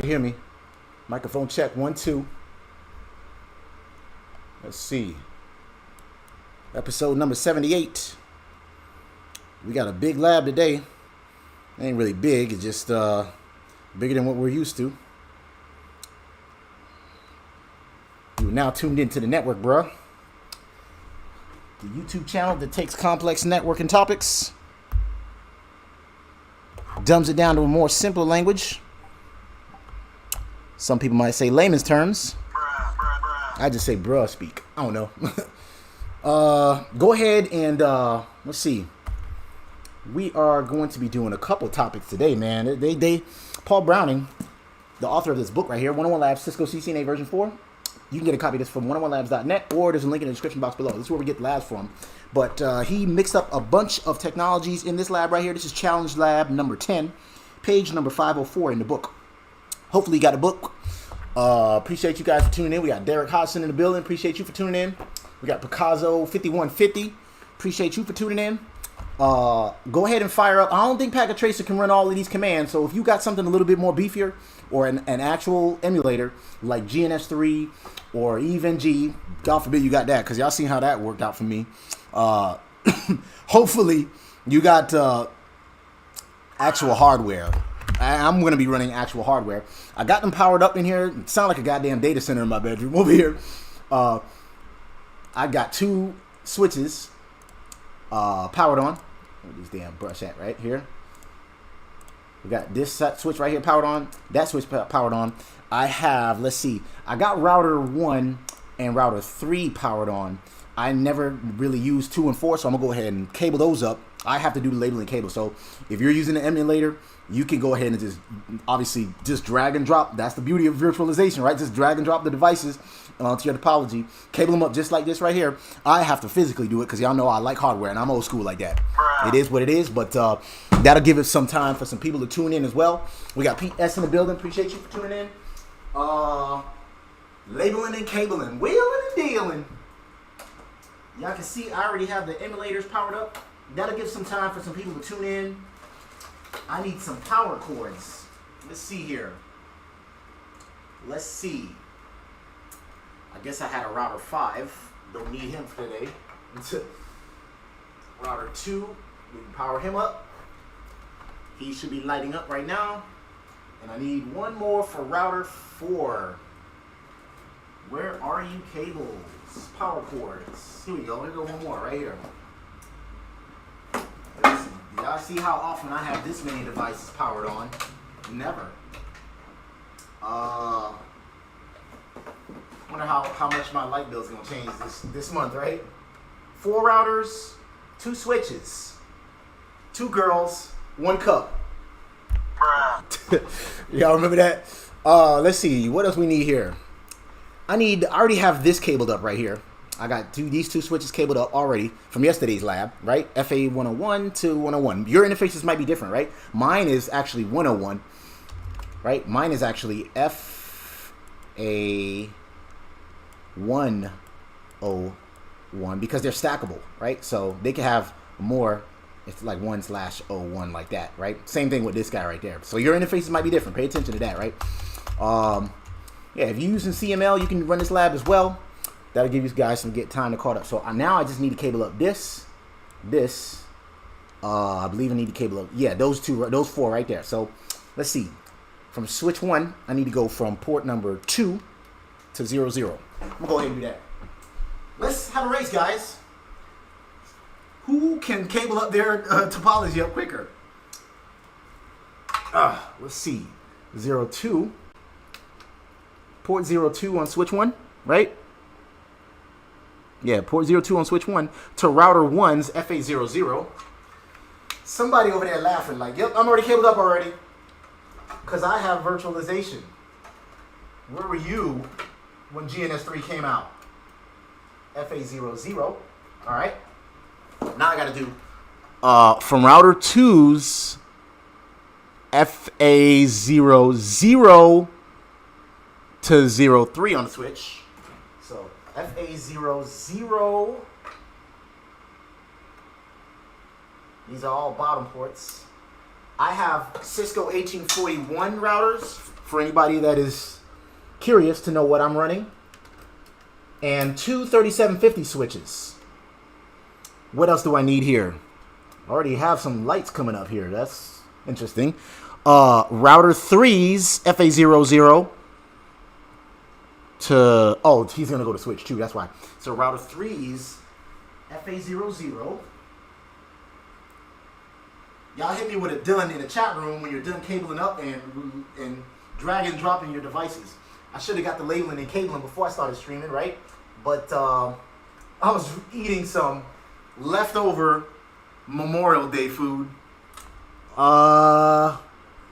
can hear me. Microphone check, 1, 2. Let's see. Episode number 78. We got a big lab today. It ain't really big, it's just bigger than what we're used to. You're now tuned into the NetworkBruh, the YouTube channel that takes complex networking topics, dumbs it down to a more simple language. Some people might say layman's terms. I just say bruh speak. I don't know. Go ahead and let's see. We are going to be doing a couple topics today, man. Paul Browning, the author of this book right here, 101 Labs, Cisco CCNA version 4. You can get a copy of this from 101labs.net, or there's a link in the description box below. This is where we get the labs from. But he mixed up a bunch of technologies in this lab right here. This is Challenge Lab number 10, page number 504 in the book. Hopefully you got a book. Appreciate you guys for tuning in. We got Derek Hodgson in the building. Appreciate you for tuning in. We got Picasso 5150. Appreciate you for tuning in. Go ahead and fire up. I don't think Packet Tracer can run all of these commands. So if you got something a little bit more beefier, or an actual emulator like GNS3 or even G, God forbid you got that, because y'all seen how that worked out for me. Hopefully you got actual hardware. I'm going to be running actual hardware. I got them powered up in here. It sounds like a goddamn data center in my bedroom over here. I got 2 switches powered on. Where these damn brush at right here. We got this switch right here powered on. That switch powered on. I have, let's see, I got router 1 and router 3 powered on. I never really used 2 and 4, so I'm going to go ahead and cable those up. I have to do the labeling cable. So if you're using an emulator, you can go ahead and just, obviously, just drag and drop. That's the beauty of virtualization, right? Just drag and drop the devices onto your topology. Cable them up just like this right here. I have to physically do it because y'all know I like hardware and I'm old school like that. It is what it is, but that'll give us some time for some people to tune in as well. We got Pete S in the building. Appreciate you for tuning in. Labeling and cabling. Wheeling and dealing. Y'all can see I already have the emulators powered up. That'll give some time for some people to tune in. I need some power cords. Let's see here. Let's see. I guess I had a router 5. Don't need him for today. Router 2. We can power him up. He should be lighting up right now. And I need one more for router 4. Where are you cables? Power cords. Here we go. Here we go one more right here. Let's see. Y'all see how often I have this many devices powered on? Never. Wonder how much my light bill is gonna change this month, right? 4 routers, 2 switches, 2 girls, 1 cup. Y'all remember that? Let's see. What else we need here? I already have this cabled up right here. I got these 2 switches cabled up already from yesterday's lab, right? FA 101 to 101. Your interfaces might be different, right? Mine is actually 101, right? Mine is actually FA 101 because they're stackable, right? So they can have more. It's like 1/01 like that, right? Same thing with this guy right there. So your interfaces might be different. Pay attention to that, right? Yeah, if you're using CML, you can run this lab as well. That'll give you guys some time to caught up. So now I just need to cable up this. I believe I need to cable up. Yeah, those 4 right there. So let's see. From switch 1, I need to go from port number 2 to 00. I'm gonna go ahead and do that. Let's have a race, guys. Who can cable up their topology up quicker? Let's see. 02. Port 02 on switch 1, right? Yeah, port 02 on switch 1 to router 1's FA00. Somebody over there laughing like, yep, I'm already cabled up already. Because I have virtualization. Where were you when GNS3 came out? FA00. All right. Now I got to do from router 2's FA00 to 03 on the switch. So FA00. These are all bottom ports. I have Cisco 1841 routers for anybody that is curious to know what I'm running. And 2 3750 switches. What else do I need here? I already have some lights coming up here. That's interesting. Router 3's FA00 to... Oh, he's going to go to switch 2. That's why. So router 3's FA00. Y'all hit me with a done in the chat room when you're done cabling up and drag and dropping your devices. I should have got the labeling and cabling before I started streaming, right? But I was eating some leftover Memorial Day food.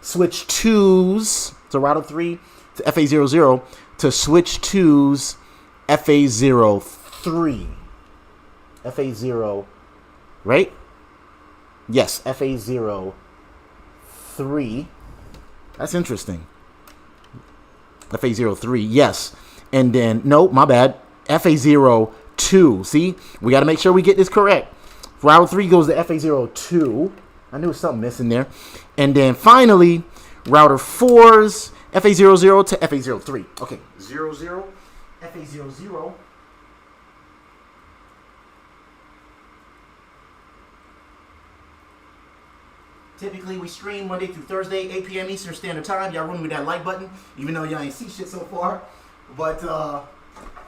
Switch 2's to router 3 to FA00 to switch 2's FA03. FA0, right? Yes, FA03. That's interesting. FA03, yes. And then, no, my bad. FA02. See, we got to make sure we get this correct. Router 3 goes to FA02. I knew something missing there. And then finally, router 4's FA00 to FA03. Okay, 00, FA00. Typically, we stream Monday through Thursday, 8 p.m. Eastern Standard Time. Y'all run with that like button, even though y'all ain't see shit so far. But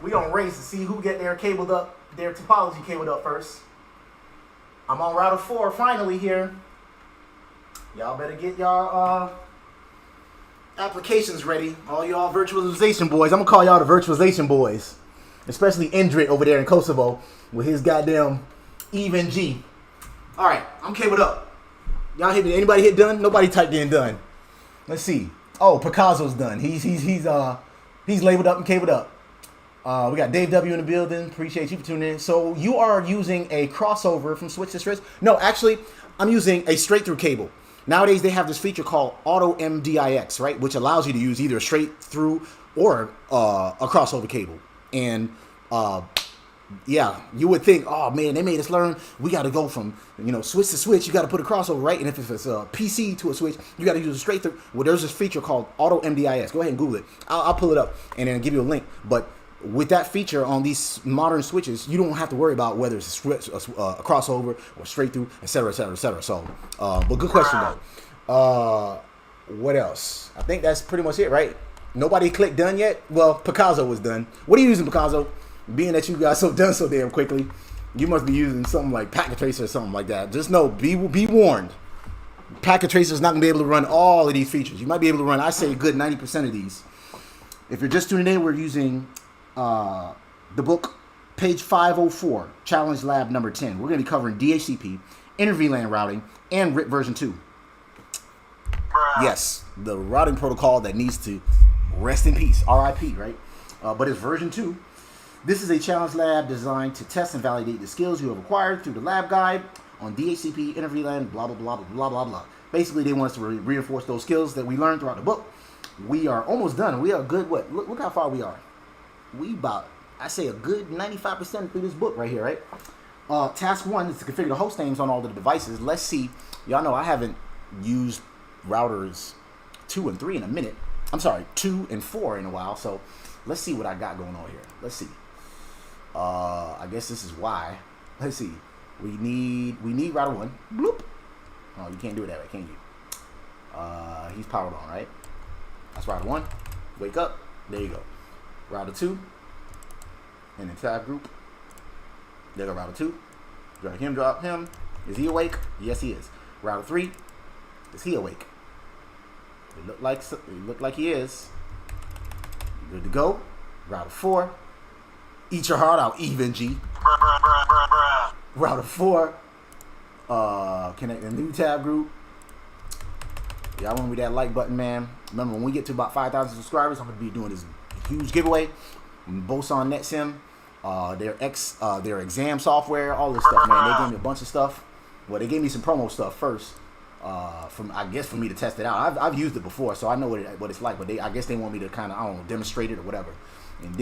we gonna race to see who get their cabled up, their topology cabled up first. I'm on router 4 finally here. Y'all better get y'all applications ready. All y'all virtualization boys. I'm gonna call y'all the virtualization boys. Especially Indrit over there in Kosovo with his goddamn even G. Alright, I'm cabled up. Y'all hit anybody hit done? Nobody typed in done. Let's see. Oh, Picasso's done. He's labeled up and cabled up. We got Dave W in the building. Appreciate you for tuning in. So you are using a crossover from switch to switch? No, actually, I'm using a straight through cable. Nowadays, they have this feature called Auto MDIX, right? Which allows you to use either a straight through or a crossover cable. And yeah, you would think, oh man, they made us learn. We got to go from switch to switch. You got to put a crossover, right? And if it's a PC to a switch, you got to use a straight through. Well, there's this feature called Auto MDIX. Go ahead and Google it. I'll pull it up and then give you a link. But with that feature on these modern switches, you don't have to worry about whether it's a switch, a crossover, or straight through, etc., etc., etc. So, but good question though. What else? I think that's pretty much it, right? Nobody clicked done yet. Well, Picasso was done. What are you using, Picasso? Being that you got done so damn quickly, you must be using something like Packet Tracer or something like that. Just know, be warned. Packet Tracer is not going to be able to run all of these features. You might be able to run, I say, a good 90% of these. If you're just tuning in, we're using the book, page 504, Challenge Lab number 10. We're going to be covering DHCP, Inter-VLAN routing, and RIP version 2. Yes, the routing protocol that needs to rest in peace, RIP, right? But it's version 2. This is a challenge lab designed to test and validate the skills you have acquired through the lab guide on DHCP, Inter-VLAN, blah, blah, blah, blah, blah, blah. Basically, they want us to reinforce those skills that we learned throughout the book. We are almost done. We are good, what? Look how far we are. We about, I say, a good 95% through this book right here, right? Task 1 is to configure the host names on all the devices. Let's see. Y'all know I haven't used routers 2 and 3 in a minute. I'm sorry, 2 and 4 in a while. So let's see what I got going on here. Let's see. I guess this is why. Let's see. We need router 1. Bloop. Oh, you can't do it that way, can you? He's powered on, right? That's router 1. Wake up. There you go. Router 2. And then tab group. There go router 2. Drag him, drop him. Is he awake? Yes, he is. Router 3. Is he awake? It looked like he is. Good to go. Router 4. Eat your heart out, even G. Router 4. Connect the new tab group. Y'all want me that like button, man. Remember, when we get to about 5,000 subscribers, I'm gonna be doing this huge giveaway. Boson NetSim, their exam software, all this stuff, man. They gave me a bunch of stuff. Well, they gave me some promo stuff first. I guess for me to test it out. I've used it before, so I know what it's like. But I guess they want me to kind of, I don't know, demonstrate it or whatever. And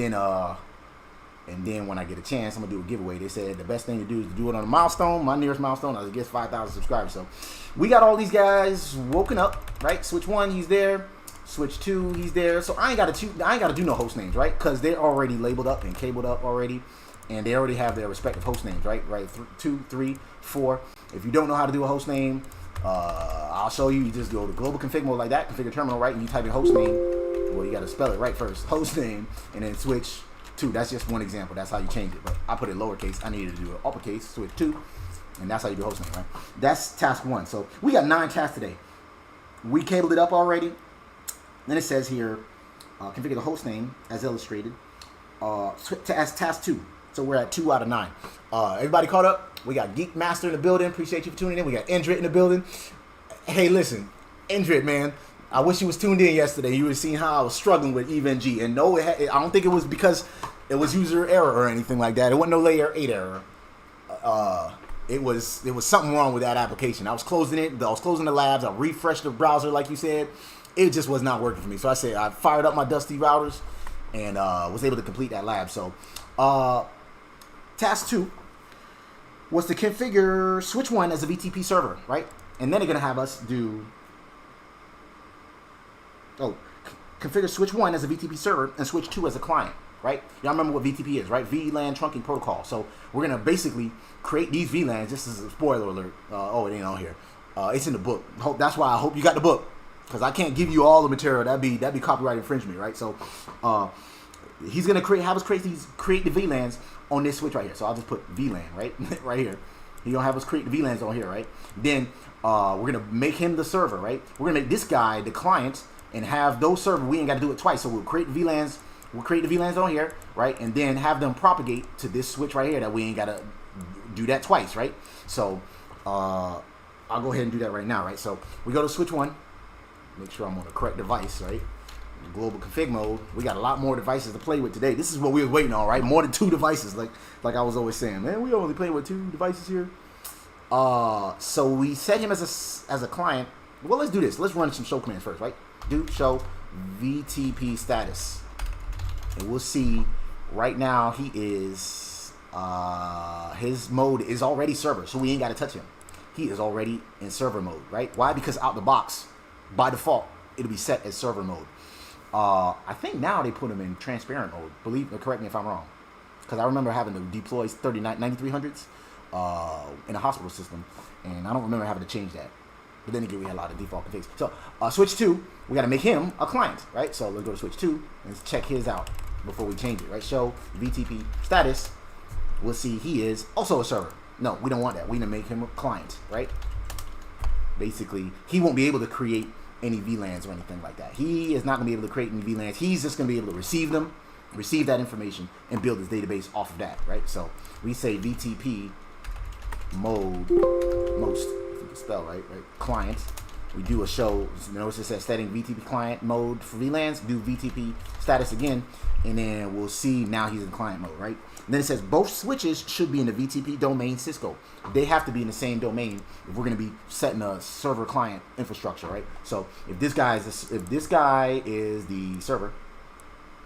then when I get a chance, I'm gonna do a giveaway. They said the best thing to do is to do it on a milestone. My nearest milestone, I guess 5,000 subscribers. So we got all these guys woken up, right? Switch 1, he's there. Switch 2, he's there. So I ain't gotta do no host names, right? Because they're already labeled up and cabled up already, and they already have their respective host names, right? 2, 3, 4. If you don't know how to do a host name, I'll show you. You just go to global config mode like that, configure terminal, right? And you type in host name. Well, you gotta spell it right first. Host name, and then switch 2. That's just one example. That's how you change it. But I put it lowercase. I needed to do it uppercase. Switch 2, and that's how you do host name, right? That's task 1. So we got 9 tasks today. We cabled it up already. Then it says here, configure the host name as illustrated as task 2. So we're at 2 out of 9. Everybody caught up? We got Geek Master in the building. Appreciate you for tuning in. We got Indrit in the building. Hey, listen, Indrit, man. I wish you was tuned in yesterday. You would have seen how I was struggling with EVNG. And no, I don't think it was because it was user error or anything like that. It wasn't no layer 8 error. It was something wrong with that application. I was closing it. I was closing the labs. I refreshed the browser, like you said. It just was not working for me. So I fired up my dusty routers and was able to complete that lab. So task 2 was to configure switch 1 as a VTP server, right? And then they're going to have us do, configure switch 1 as a VTP server and switch 2 as a client, right? Y'all remember what VTP is, right? Vlan Trunking protocol. So we're going to basically create these VLANs. This is a spoiler alert. It ain't on here. It's in the book. That's why I hope you got the book. Because I can't give you all the material. That'd be copyright infringement, right? So he's gonna have us create the VLANs on this switch right here. So I'll just put VLAN right right here. He's gonna have us create the VLANs on here, right? Then we're gonna make him the server, right? We're gonna make this guy the client and have those servers. We ain't gotta do it twice. So we'll create the VLANs. We'll create the VLANs on here, right? And then have them propagate to this switch right here that we ain't gotta do that twice, right? So I'll go ahead and do that right now, right? So we go to switch 1. Make sure I'm on the correct device, right? Global config mode. We got a lot more devices to play with today. This is what we were waiting on, right? More than 2 devices, like I was always saying. Man, we only play with 2 devices here. So we set him as a client. Well, let's do this. Let's run some show commands first, right? Do show VTP status, and we'll see. Right now, he is his mode is already server, so we ain't got to touch him. He is already in server mode, right? Why? Because out the box, by default, it'll be set as server mode. I think now they put them in transparent mode. Correct me if I'm wrong, because I remember having to deploy 9300s in a hospital system, and I don't remember having to change that. But then again, we had a lot of default configs. So switch 2, we got to make him a client, right? So let's go to switch 2 and check his out before we change it, right? Show VTP status. We'll see he is also a server. No, we don't want that. We need to make him a client, right? Basically, he won't be able to create any VLANs or anything like that. He is not going to be able to create any VLANs. He's just going to be able to receive them, receive that information, and build his database off of that, right? So we say VTP mode, most, if you can spell right, client. We do a show, notice it says setting VTP client mode for VLANs, do VTP status again, and then we'll see now he's in client mode, right? And then it says both switches should be in the VTP domain Cisco. They have to be in the same domain if we're going to be setting a server client infrastructure, right? So if this guy is the server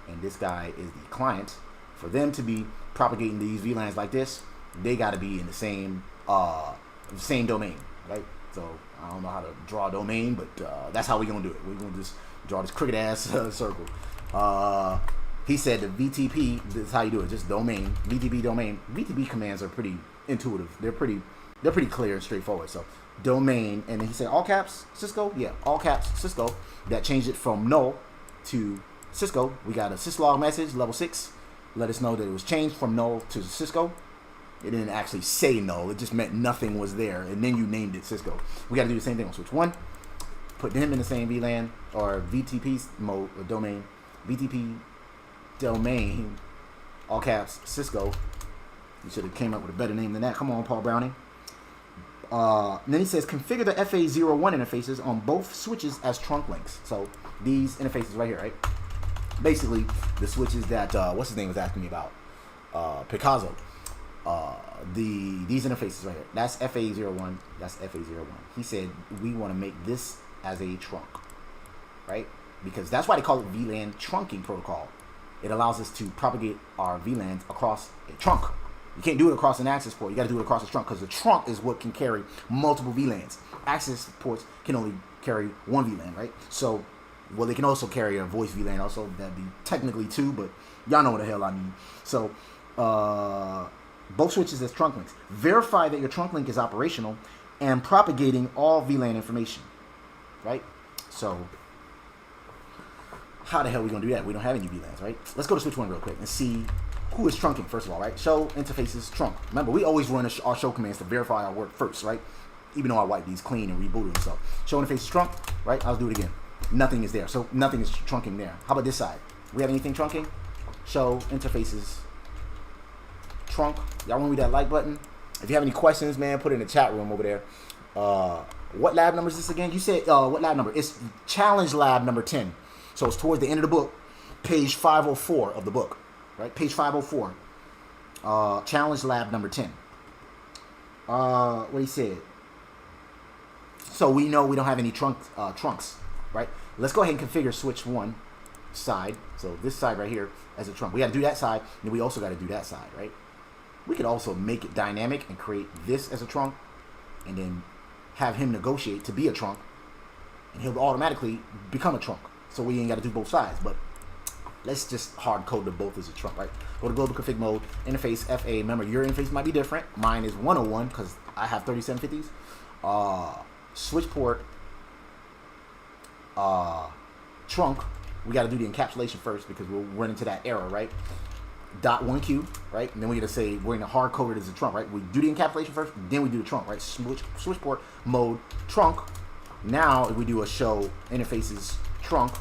and this guy is the client, for them to be propagating these VLANs like this, they got to be in the same domain, right? So I don't know how to draw a domain, but that's how we're going to do it. We're going to just draw this crooked ass circle. He said the VTP, this is how you do it, just domain, VTP domain. VTP commands are pretty intuitive. They're pretty clear and straightforward. So domain, and then he said all caps Cisco. Yeah, all caps Cisco. That changed it from null to Cisco. We got a syslog message, level 6. Let us know that it was changed from null to Cisco. It didn't actually say null. It just meant nothing was there, and then you named it Cisco. We got to do the same thing on switch 1. Put him in the same VLAN or VTP mode or domain. VTP domain, all caps, Cisco. You should have came up with a better name than that. Come on, Paul Browning. And then he says configure the FA01 interfaces on both switches as trunk links. So these interfaces right here, right? Basically, the switches that what's his name was asking me about, Picasso. These interfaces right here. That's FA01. That's FA01. He said we want to make this as a trunk, right? Because that's why they call it VLAN Trunking protocol. It allows us to propagate our VLANs across a trunk. You can't do it across an access port. You got to do it across a trunk because the trunk is what can carry multiple VLANs. Access ports can only carry one VLAN, right? So Well, they can also carry a voice VLAN also. That'd be technically 2, but y'all know what the hell I mean. So, both switches as trunk links. Verify that your trunk link is operational and propagating all VLAN information, right? So, how the hell are we going to do that? We don't have any VLANs, right? Let's go to switch 1 real quick and see who is trunking, first of all, right? Show interfaces trunk. Remember, we always run our show commands to verify our work first, right? Even though I wipe these clean and rebooted them. So, show interfaces trunk, right? I'll do it again. Nothing is there. So, nothing is trunking there. How about this side? We have anything trunking? Show interfaces trunk. Y'all want me that like button? If you have any questions, man, put it in the chat room over there. What lab number is this again? You said, what lab number? It's challenge lab number 10. So, it's towards the end of the book, page 504 of the book. Right, page 504, challenge lab number 10. What he said. So we know we don't have any trunks, right? Let's go ahead and configure switch 1 side. So this side right here as a trunk. We got to do that side, and we also got to do that side, right? We could also make it dynamic and create this as a trunk, and then have him negotiate to be a trunk, and he'll automatically become a trunk. So we ain't got to do both sides, but let's just hard code the both as a trunk, right? Go to global config mode, interface FA. Remember, your interface might be different. Mine is 101 because I have 3750s. Switch port, trunk. We got to do the encapsulation first because we'll run into that error, right? .1Q, right? And then we got to say we're going to hard code it as a trunk, right? We do the encapsulation first, then we do the trunk, right? Switch port mode trunk. Now, if we do a show interfaces trunk,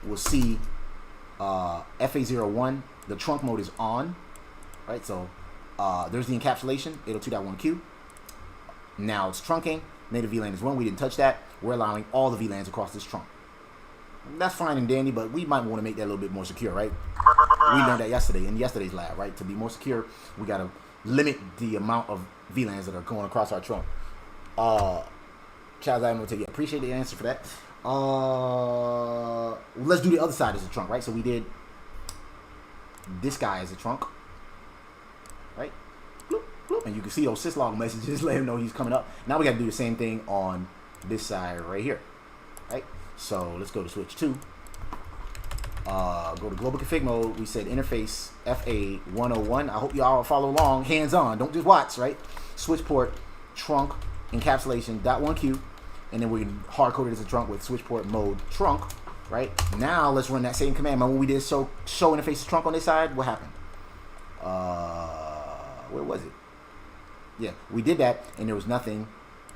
we'll see FA01, the trunk mode is on, right? So there's the encapsulation, 802.1Q. Now it's trunking. Native VLAN is 1. We didn't touch that. We're allowing all the VLANs across this trunk. That's fine and dandy, but we might want to make that a little bit more secure, right? We learned that yesterday in yesterday's lab, right? To be more secure, we got to limit the amount of VLANs that are going across our trunk. Charles, I don't know. Appreciate the answer for that. Let's do the other side as a trunk, right? So we did this guy as a trunk, right? Bloop, bloop. And you can see those syslog messages let him know he's coming up. Now we got to do the same thing on this side right here, right? So let's go to switch 2. Go to global config mode. We said interface FA101. I hope y'all follow along, hands on. Don't just watch, right? Switch port trunk encapsulation .1Q. And then we can hard code it as a trunk with switch port mode trunk, right? Now let's run that same command. Remember when we did show interface trunk on this side? What happened? Where was it? Yeah, we did that, and there was nothing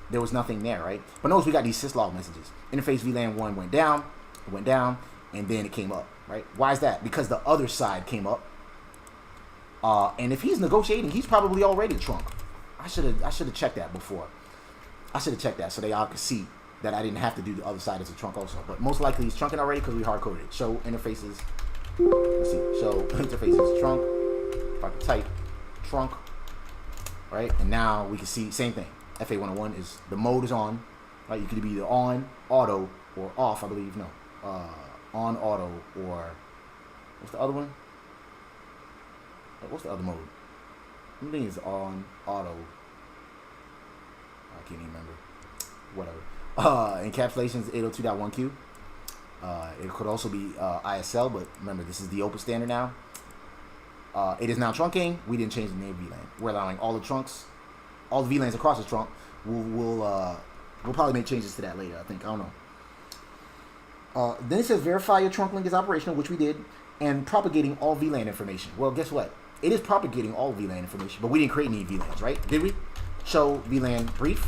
there, right? But notice we got these syslog messages. Interface VLAN 1 went down, and then it came up, right? Why is that? Because the other side came up. And if he's negotiating, he's probably already trunk. I should have checked that before. I should have checked that so they all could see that I didn't have to do the other side as a trunk also. But most likely he's trunking already because we hard coded it. Show interfaces. Let's see. Show interfaces trunk. If I can type trunk, right? And now we can see same thing. FA101 is the mode is on, right? You could be either on, auto, or off. I believe no, on, auto, or what's the other one? What's the other mode? I think it's on, auto. I can't even remember. Whatever. Encapsulations 802.1Q. It could also be ISL, but remember this is the open standard now. It is now trunking. We didn't change the name VLAN. We're allowing all the trunks, all the VLANs across the trunk. We'll probably make changes to that later. I think I don't know. Then it says verify your trunk link is operational, which we did, and propagating all VLAN information. Well, guess what? It is propagating all VLAN information, but we didn't create any VLANs, right? Did we? Show VLAN brief.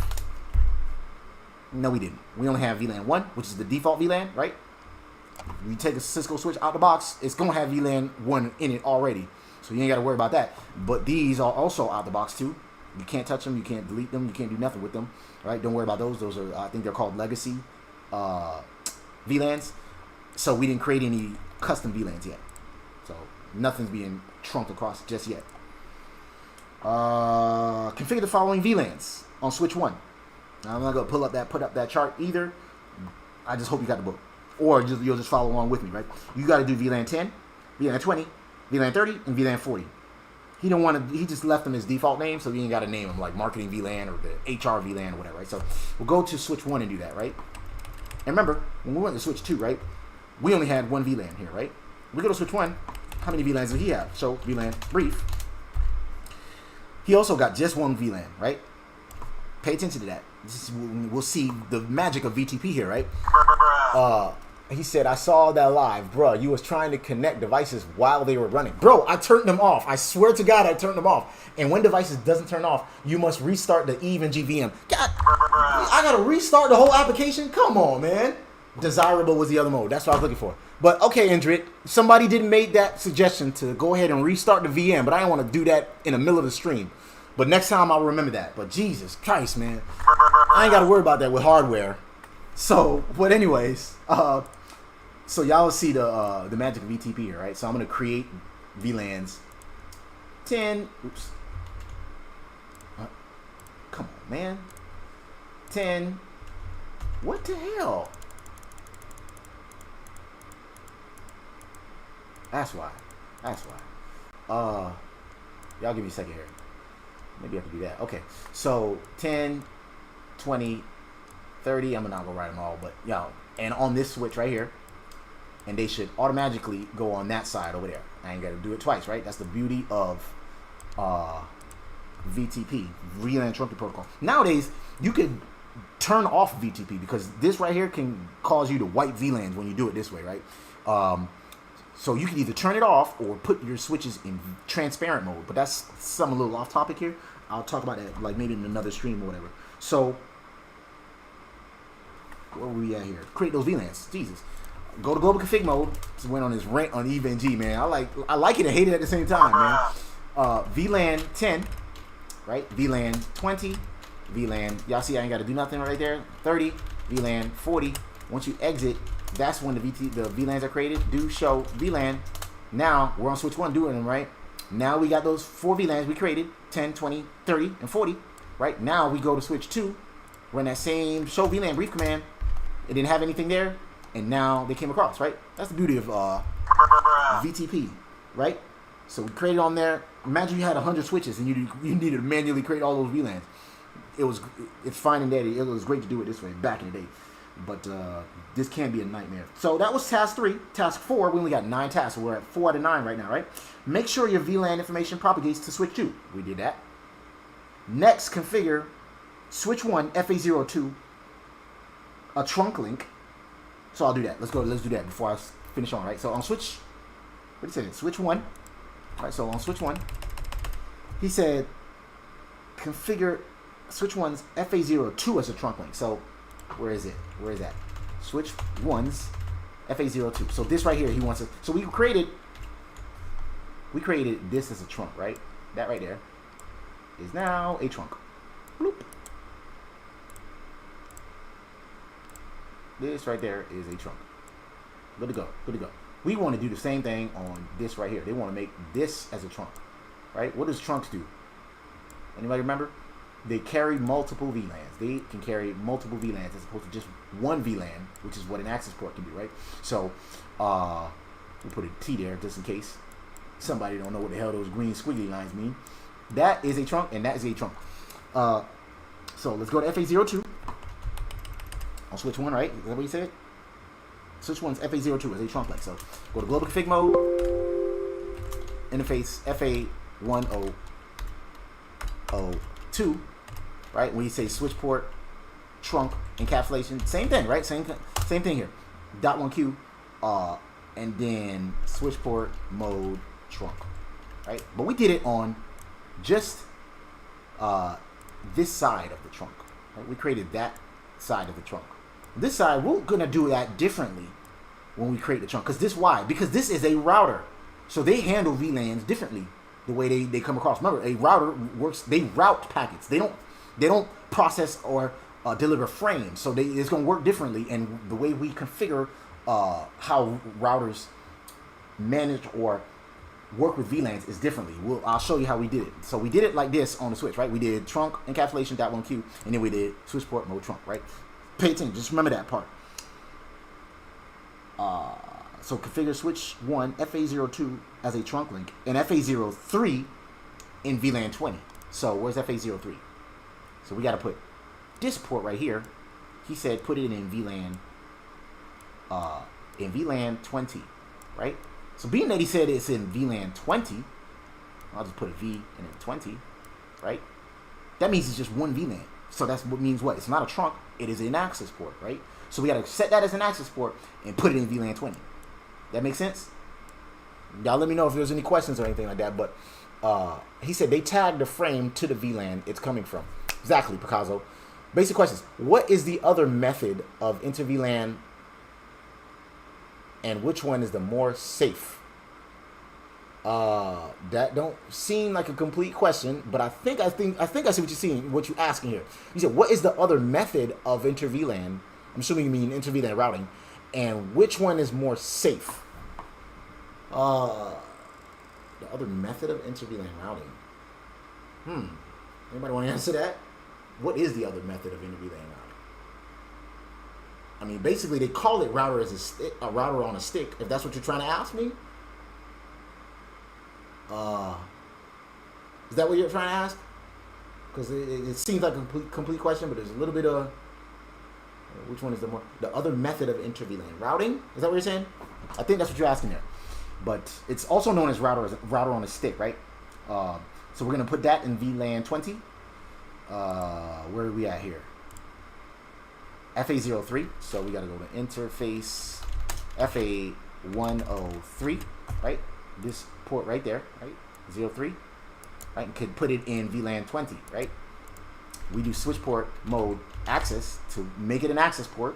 No, we didn't. We only have VLAN 1, which is the default VLAN, right? We take a Cisco switch out the box, it's going to have VLAN 1 in it already. So you ain't got to worry about that. But these are also out the box too. You can't touch them. You can't delete them. You can't do nothing with them, right? Don't worry about those. Those are, I think they're called legacy VLANs. So we didn't create any custom VLANs yet. So nothing's being trunked across just yet. Configure the following VLANs on switch 1. Now, I'm not going to put up that chart either. I just hope you got the book. Or you'll just follow along with me, right? You got to do VLAN 10, VLAN 20, VLAN 30, and VLAN 40. He just left them as default names, so you ain't got to name them like marketing VLAN or the HR VLAN or whatever, right? So we'll go to switch 1 and do that, right? And remember, when we went to switch 2, right, we only had one VLAN here, right? We go to switch 1. How many VLANs did he have? So VLAN brief. He also got just one VLAN, right? Pay attention to that. We'll see the magic of VTP here, right? He said, I saw that live. Bruh, you was trying to connect devices while they were running. Bro, I turned them off. I swear to God, I turned them off. And when devices doesn't turn off, you must restart the even GVM. God, I gotta restart the whole application? Come on, man. Desirable was the other mode. That's what I was looking for. But okay, Indrit, somebody didn't make that suggestion to go ahead and restart the VM, but I didn't want to do that in the middle of the stream. But next time I'll remember that. But Jesus Christ, man. I ain't got to worry about that with hardware. So, but anyways, so y'all will see the magic of VTP here, right? So I'm going to create VLANs 10. Oops. Come on, man. 10. What the hell? That's why. That's why. Y'all give me a second here. Maybe I can do that. Okay. So 10, 20, 30. I'm not going to write them all, but y'all. And on this switch right here. And they should automatically go on that side over there. I ain't got to do it twice, right? That's the beauty of VTP, Vlan Trunking protocol. Nowadays, you could turn off VTP because this right here can cause you to wipe VLANs when you do it this way, right? So you can either turn it off or put your switches in transparent mode. But that's something a little off topic here. I'll talk about that like maybe in another stream or whatever. So where were we at here? Create those VLANs. Jesus. Go to global config mode. Just went on this rant on EVNG, man. I like it and hate it at the same time, man. VLAN 10, right? VLAN 20, VLAN. Y'all see I ain't got to do nothing right there. 30, VLAN 40. Once you exit, that's when the VLANs are created. Do show VLAN. Now we're on switch 1 doing them, right? Now we got those 4 VLANs we created, 10, 20, 30, and 40, right? Now we go to switch 2, run that same show VLAN brief command. It didn't have anything there, and now they came across, right? That's the beauty of VTP, right? So we created on there. Imagine you had 100 switches and you needed to manually create all those VLANs. It's fine and dandy. It was great to do it this way back in the day. But this can be a nightmare. So that was task 3. Task 4, we only got 9 tasks. So we're at 4 out of 9 right now, right? Make sure your VLAN information propagates to switch 2. We did that. Next, configure switch 1 FA02 a trunk link. So I'll do that. Let's do that before I finish on, right? So on switch, what did he say? Switch 1. All right, so on switch 1, he said configure switch 1's FA02 as a trunk link. So where is it? Where is that? Switch 1's FA02. So this right here, he wants it. So we created this as a trunk, right? That right there is now a trunk. Bloop. This right there is a trunk. Good to go. Good to go. We want to do the same thing on this right here. They want to make this as a trunk, right? What does trunks do? Anybody remember? They carry multiple VLANs. They can carry multiple VLANs as opposed to just one VLAN, which is what an access port can do, right? So we'll put a T there just in case somebody don't know what the hell those green squiggly lines mean. That is a trunk, and that is a trunk. So let's go to FA02 on switch 1, right? Is that what you said? Switch 1's FA02 is a trunk link. So go to global config mode, interface FA1002, right? When you say switch port, trunk, encapsulation, same thing, right? Same thing here. .1Q, and then switch port mode trunk, right? But we did it on just this side of the trunk, right? We created that side of the trunk. This side, we're gonna do that differently when we create the trunk. Because this is a router, so they handle VLANs differently the way they come across. Remember, a router works. They route packets. They don't process or deliver frames. So it's gonna work differently. And the way we configure how routers manage or work with VLANs is differently. I'll show you how we did it. So we did it like this on the switch, right? We did trunk encapsulation .1Q, and then we did switch port mode trunk, right? Pay attention. Just remember that part. So configure switch 1 FA02 as a trunk link and FA03 in VLAN 20. So where's FA03? So we got to put this port right here. He said put it in VLAN in VLAN 20, right? So being that he said it's in VLAN 20, I'll just put a V and then 20, right? That means it's just one VLAN. So that's what means what? It's not a trunk, it is an access port, right? So we gotta set that as an access port and put it in VLAN 20. That makes sense? Y'all let me know if there's any questions or anything like that, but he said they tagged the frame to the VLAN it's coming from. Exactly, Picasso. Basic questions. What is the other method of Inter-VLAN and which one is the more safe? That don't seem like a complete question, but I think I see what you're seeing, what you're asking here. You said, what is the other method of Inter-VLAN? I'm assuming you mean Inter-VLAN routing, and which one is more safe? The other method of Inter-VLAN routing. Anybody want to answer that? What is the other method of Inter-VLAN routing? I mean, basically, they call it router as a router on a stick. If that's what you're trying to ask me, is that what you're trying to ask? Because it seems like a complete question, but there's a little bit of which one is the other method of Inter-VLAN routing? Is that what you're saying? I think that's what you're asking there. But it's also known as router on a stick, right? So we're gonna put that in VLAN 20. Where are we at here? FA03. So we gotta go to interface FA103, right? This port right there, right? 03, right? And could put it in VLAN 20, right? We do switch port mode access to make it an access port,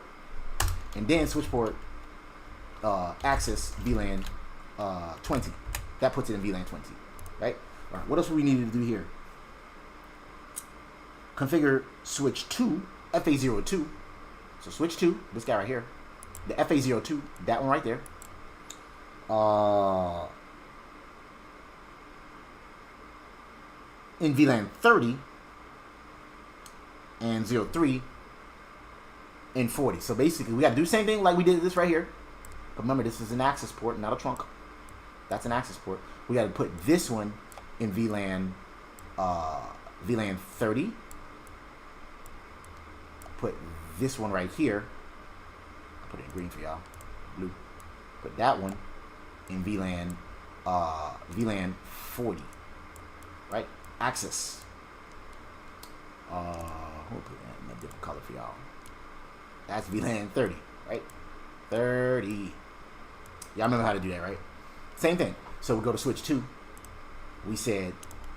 and then switch port access VLAN 20. That puts it in VLAN 20, right? All right. What else do we need to do here? Configure switch 2 FA02. So switch 2, this guy right here, the FA02, that one right there. In VLAN 30 and 03 and 40. So basically, we got to do the same thing like we did this right here. But remember, this is an access port, not a trunk. That's an access port. We got to put this one in VLAN 30. Put this one right here. I'll put it in green for y'all. Blue. Put that one in VLAN 40. Right? Access. We'll put that in a different color for y'all. That's VLAN 30, right? 30. Y'all remember how to do that, right? Same thing. So we go to switch 2. We said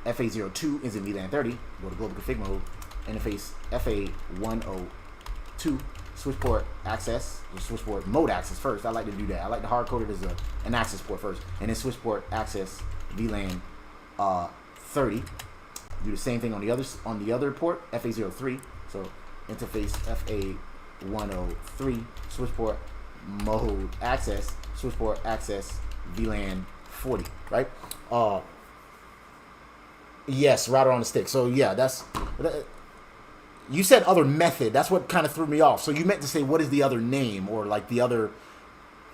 FA02 is in VLAN 30. Go to global config mode. Interface FA102. Switch port access. Or switch port mode access first. I like to do that. I like to hard code it as an access port first. And then switch port access VLAN 30. Do the same thing on the other port, FA03. So interface FA103, switch port mode access, switch port access VLAN 40, right? Yes, router on the stick. So yeah, you said other method. That's what kind of threw me off. So you meant to say what is the other name, or like the other,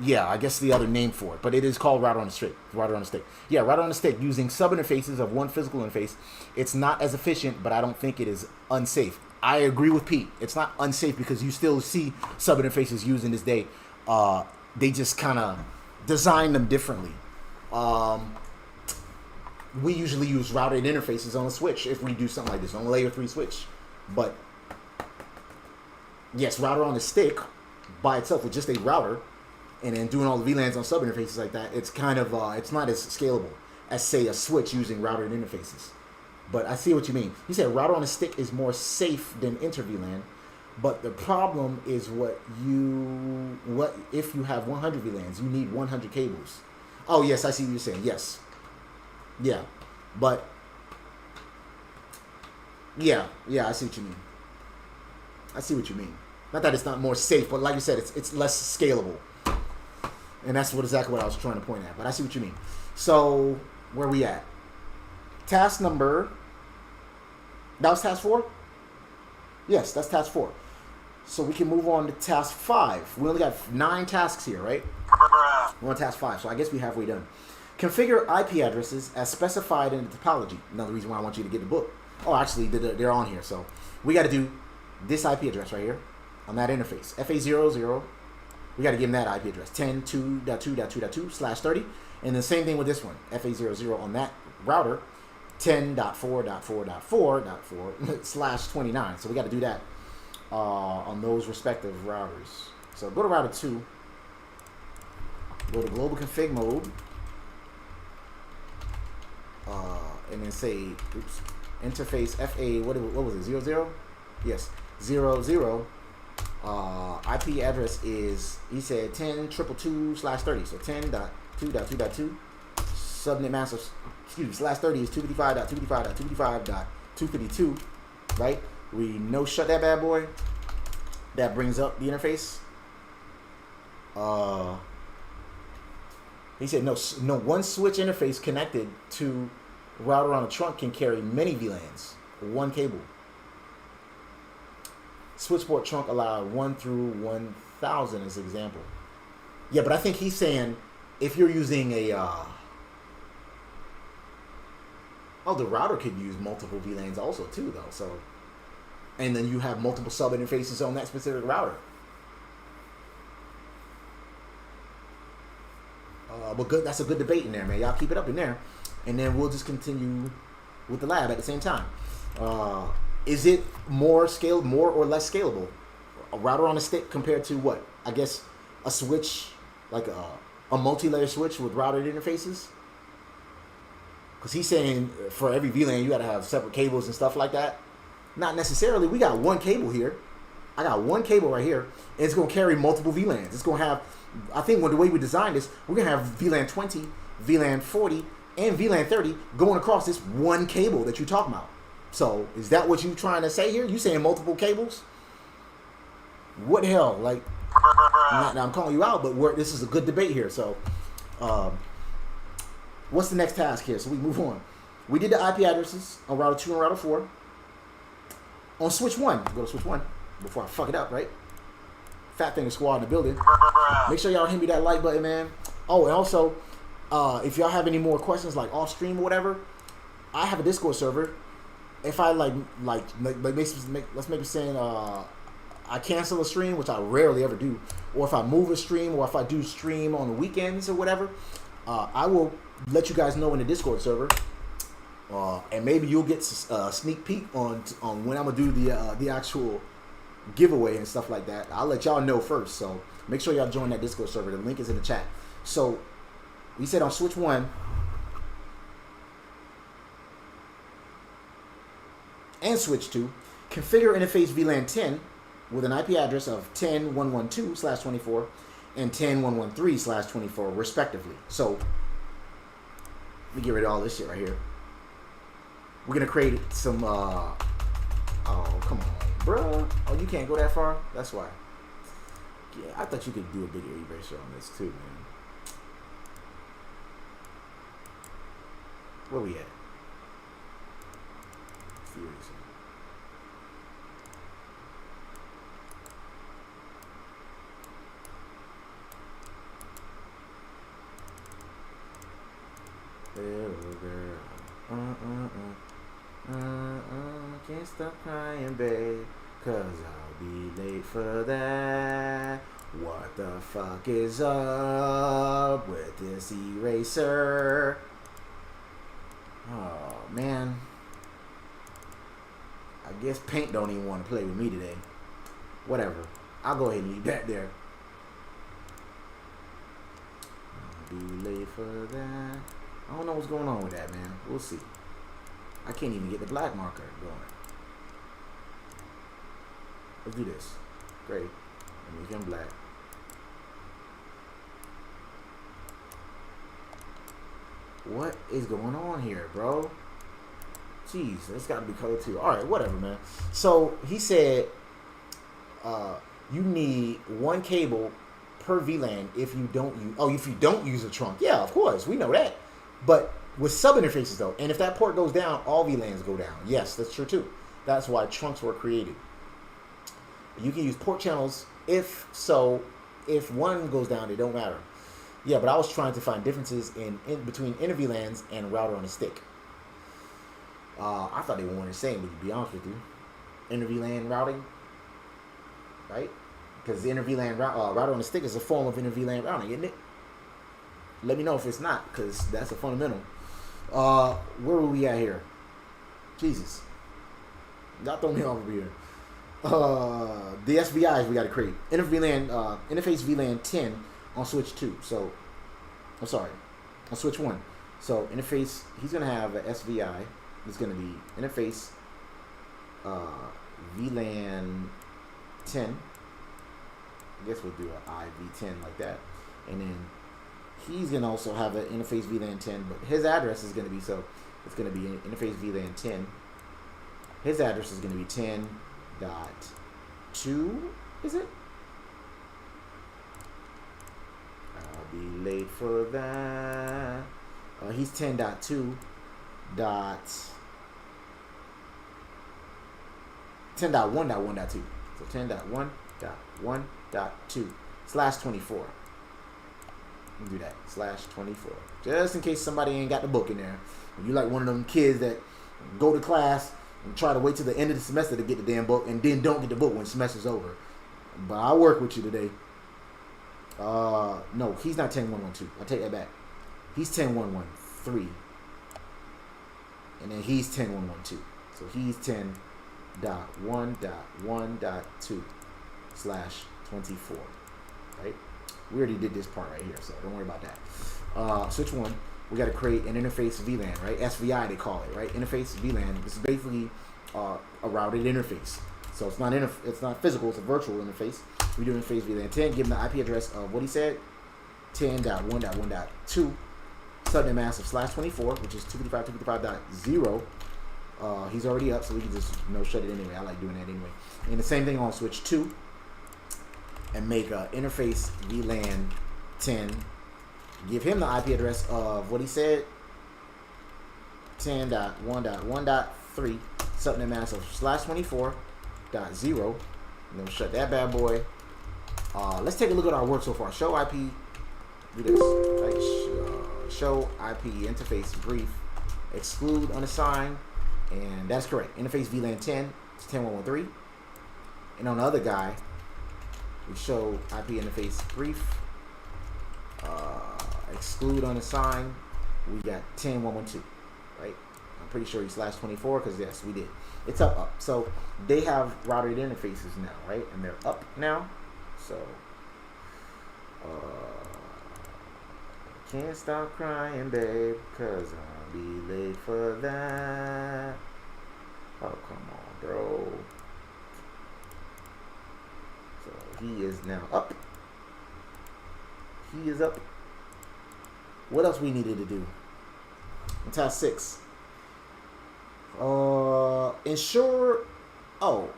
yeah, I guess the other name for it, but it is called router on the stick. Router on the stick. Yeah, router on the stick using sub interfaces of one physical interface. It's not as efficient, but I don't think it is unsafe. I agree with Pete. It's not unsafe because you still see sub interfaces used in this day. They just kind of design them differently. We usually use routed interfaces on a switch if we do something like this on a layer 3 switch. But yes, router on the stick by itself with just a router, and then doing all the VLANs on sub interfaces like that, it's kind of it's not as scalable as, say, a switch using routed interfaces. But I see what you mean. You said router on a stick is more safe than Inter-VLAN, but the problem is what if you have 100 VLANs, you need 100 cables. Oh yes, I see what you're saying. Yes, yeah, but yeah, I see what you mean. I see what you mean. Not that it's not more safe, but like you said, it's less scalable. And that's exactly what I was trying to point at. But I see what you mean. So, where are we at? Task number... That was task 4? Yes, that's task 4. So we can move on to task 5. We only got 9 tasks here, right? We're on task 5, so I guess we're halfway done. Configure IP addresses as specified in the topology. Another reason why I want you to get the book. Oh, actually, they're on here. So we got to do this IP address right here on that interface. FA00 We got to give them that IP address, 10.2.2.2.2/30. And the same thing with this one, FA00 on that router, 10.4.4.4.4/29. So we got to do that on those respective routers. So go to router 2, go to global config mode, and then say, oops, interface FA, what was it, 00? Yes, 00. IP address is, he said 10.222/30, so 10.2.2.2. Subnet mask, excuse me, /30 is 255.255.255.252, right? We no shut that bad boy. That brings up the interface. He said no one switch interface connected to router on a trunk can carry many VLANs, one cable. Switchport trunk allowed 1 through 1000 as an example. Yeah, but I think he's saying if you're using a the router could use multiple VLANs also too though. So, and then you have multiple sub interfaces on that specific router. But good, that's a good debate in there, man. Y'all keep it up in there, and then we'll just continue with the lab at the same time. Is it more or less scalable? A router on a stick compared to what? I guess a switch, like a multi-layer switch with routed interfaces? Because he's saying for every VLAN you got to have separate cables and stuff like that. Not necessarily. We got one cable here. I got one cable right here, and it's going to carry multiple VLANs. It's going to have, I think the way we designed this, we're going to have VLAN 20, VLAN 40, and VLAN 30 going across this one cable that you're talking about. So, is that what you're trying to say here? You saying multiple cables? What the hell? Like, I'm calling you out, but this is a good debate here. So, what's the next task here? So we move on. We did the IP addresses on router 2 and router 4. On switch 1, go to switch 1 before I fuck it up, right? Fat Finger Squad in the building. Make sure y'all hit me that like button, man. Oh, and also, if y'all have any more questions like off stream or whatever, I have a Discord server. If I let's make it saying I cancel a stream, which I rarely ever do, or if I move a stream, or if I do stream on the weekends or whatever, I will let you guys know in the Discord server, and maybe you'll get a sneak peek on when I'm gonna do the actual giveaway and stuff like that. I'll let y'all know first, so make sure y'all join that Discord server. The link is in the chat. So we said on switch 1 and switch 2, configure interface VLAN 10 with an IP address of 10.112/24 and 10.113/24 respectively. So let me get rid of all this shit right here. We're gonna create some oh, come on, bro. Oh, you can't go that far? That's why. Yeah, I thought you could do a bigger eraser on this too, man. Where we at? Furious. Can't stop crying, babe, 'cause I'll be late for that. What the fuck is up with this eraser? Oh, man. I guess Paint don't even want to play with me today. Whatever. I'll go ahead and leave that there. I'll be late for that. I don't know what's going on with that, man. We'll see. I can't even get the black marker going. Let's do this. Great. And make him black. What is going on here, bro? Jeez, that's got to be color too. All right, whatever, man. So he said you need one cable per VLAN if you don't use. Oh, if you don't use a trunk, yeah, of course, we know that. But with sub interfaces though, and if that port goes down, all VLANs go down. Yes, that's true too. That's why trunks were created. You can use port channels if one goes down, it don't matter. Yeah, but I was trying to find differences in between Inter-VLANs and router on a stick. I thought they were one and the same, but to be honest with you, Inter-VLAN routing, right? Because the Inter-VLAN router on the stick is a form of Inter-VLAN routing, isn't it? Let me know if it's not, because that's a fundamental. Where were we at here? Jesus. Y'all throw me off over here. The SVIs we got to create. Inter-VLAN, interface VLAN 10 on switch 2. So, I'm sorry, on switch 1. So, interface, he's going to have a SVI. It's going to be interface VLAN 10. I guess we'll do an IV10 like that. And then he's going to also have an interface VLAN 10, but his address is going to be, so it's going to be interface VLAN 10. His address is going to be 10.2, is it? I'll be late for that. He's 10.2 dot 10.1.1.2. So 10.1.1.2 /24. Do that /24, just in case somebody ain't got the book in there. You like one of them kids that go to class and try to wait till the end of the semester to get the damn book, and then don't get the book when the semester's over. But I'll work with you today. No, he's not 10.1.1.2. I take that back. He's 10.1.1.3, and then he's 10.1.1.2. So he's 10.1.1.2 /24. Right? We already did this part right here, so don't worry about that. Switch 1, we got to create an interface VLAN, right? SVI they call it, right? Interface VLAN. This is basically a routed interface. So it's not physical, it's a virtual interface. We do interface VLAN 10, give him the IP address of what he said, 10.1.1.2, subnet mask of /24, which is 255.255.0. He's already up, so we can just shut it anyway. I like doing that anyway. And the same thing on switch 2, and make a interface VLAN 10. Give him the IP address of what he said, 10.1.1.3, subnet mask of /24.0. And then we'll shut that bad boy. Let's take a look at our work so far. Show IP. Do this. Right? Show IP interface brief. Exclude unassigned. And that's correct. Interface VLAN 10 is 10.1.1.3. And on the other guy, we show IP interface brief. Exclude unassigned. We got 10.1.1.2. Right? I'm pretty sure he's /24 because yes, we did. It's up. So they have routed interfaces now, right? And they're up now. So can't stop crying, babe, cause I'll be late for that. Oh, come on, bro. So he is now up. He is up. What else we needed to do? On task 6. Ensure. Oh,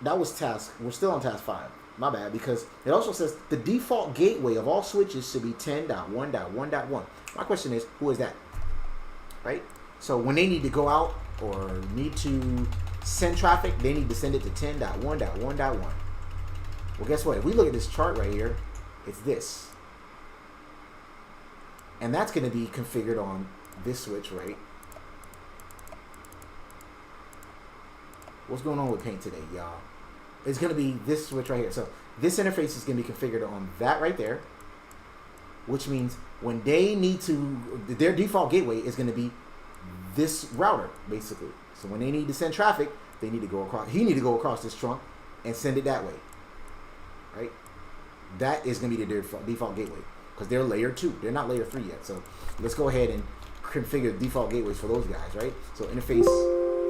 that was task. We're still on task 5. My bad, because it also says the default gateway of all switches should be 10.1.1.1. My question is, who is that? Right? So when they need to go out or need to send traffic, they need to send it to 10.1.1.1. Well, guess what? If we look at this chart right here, it's this. And that's going to be configured on this switch, right? What's going on with Paint today, y'all? It's going to be this switch right here. So this interface is going to be configured on that right there, which means when they need to, their default gateway is going to be this router, basically. So when they need to send traffic, they need to go across, he need to go across this trunk and send it that way, right? That is going to be their default gateway because they're layer 2. They're not layer 3 yet. So let's go ahead and configure default gateways for those guys, right? So interface,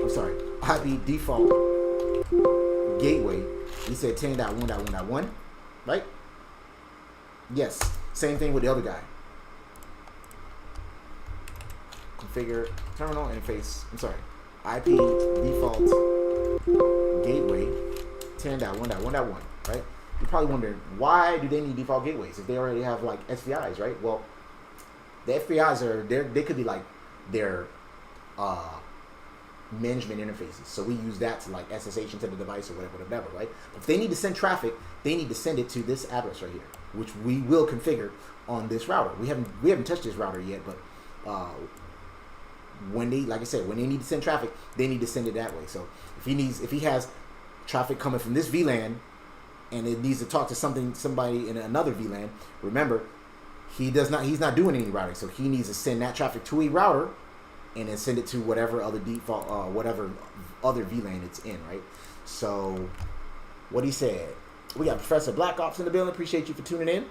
I'm sorry, IP default gateway, we said 10.1.1.1, right? Yes, same thing with the other guy. Configure terminal interface, I'm sorry, IP default gateway 10.1.1.1, right? You're probably wondering, why do they need default gateways if they already have like SVIs, right? Well, the SVIs are, they could be like their management interfaces. So we use that to like SSH into the device or whatever, right? But if they need to send traffic, they need to send it to this address right here, which we will configure on this router. We haven't touched this router yet, but when they, like I said, when they need to send traffic, they need to send it that way. So if he has traffic coming from this VLAN and it needs to talk to somebody in another VLAN, remember, he's not doing any routing, so he needs to send that traffic to a router and then send it to whatever other default, whatever other VLAN it's in, right? So, what he said, we got Professor Black Ops in the building. Appreciate you for tuning in.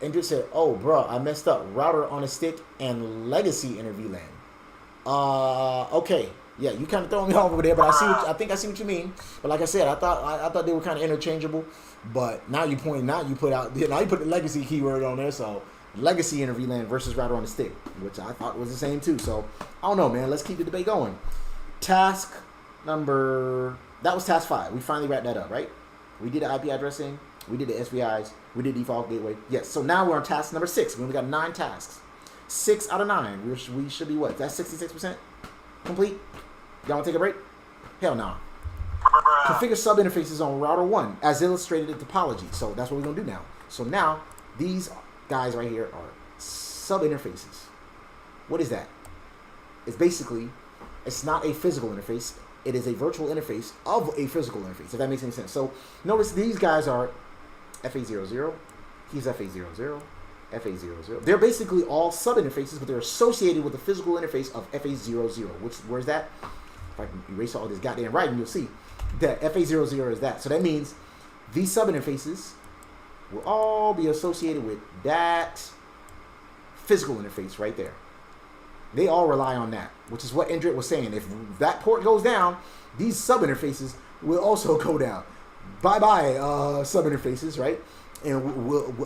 Andrew said, "Oh, bro, I messed up. Router on a stick and legacy Inter-VLAN." Okay, yeah, you kind of throwing me off over there, but I think I see what you mean. But like I said, I thought they were kind of interchangeable. But now you put the legacy keyword on there, so legacy Inter-VLAN versus router on the stick, which I thought was the same too. So I don't know, man. Let's keep the debate going. That was task 5. We finally wrapped that up, right? We did the IP addressing. We did the SVIs. We did default gateway. Yes. So now we're on task number 6. We only got 9 tasks. 6 out of 9. We should be what? That's 66% complete. Y'all want to take a break? Hell no. Configure sub interfaces on router 1 as illustrated in Topology. So that's what we're gonna do now. So now these guys right here are sub interfaces. What is that? It's not a physical interface. It is a virtual interface of a physical interface, if that makes any sense. So notice these guys are FA00, he's FA00, FA00. They're basically all sub interfaces, but they're associated with the physical interface of FA00. Where's that? If I can erase all this goddamn writing, you'll see that FA00 is that. So that means these sub interfaces will all be associated with that physical interface right there. They all rely on that, which is what Indrit was saying. If that port goes down, these sub interfaces will also go down. Bye-bye, sub interfaces, right? And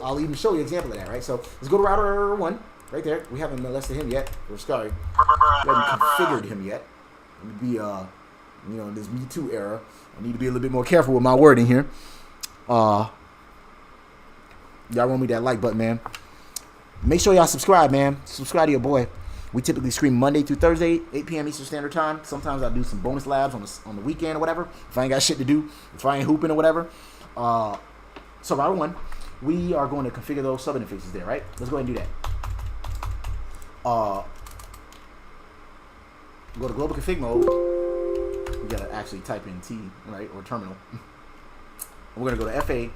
I'll even show you an example of that, right? So let's go to router 1, right there. We haven't molested him yet. We're sorry. We haven't configured him yet. Let me be, in this Me Too era, I need to be a little bit more careful with my wording here. Y'all want me that like button, man. Make sure y'all subscribe, man. Subscribe to your boy. We typically stream Monday through Thursday, 8 p.m. Eastern Standard Time. Sometimes I do some bonus labs on the weekend or whatever, if I ain't got shit to do, if I ain't hooping or whatever. So router 1, we are going to configure those sub interfaces there, right? Let's go ahead and do that. Go to global config mode. We gotta actually type in T, right, or terminal. We're gonna go to FA.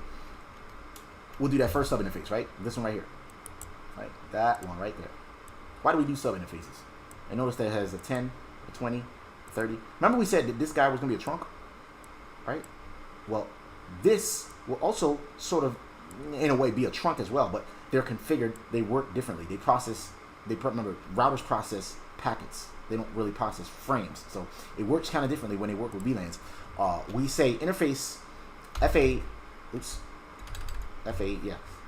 We'll do that first sub interface, right? This one right here, right? That one right there. Why do we do sub interfaces? And notice that it has a 10, a 20, 30. Remember we said that this guy was going to be a trunk, right? Well, this will also sort of, in a way, be a trunk as well, but they're configured. They work differently. Remember, routers process packets. They don't really process frames. So it works kind of differently when they work with VLANs. We say interface FA,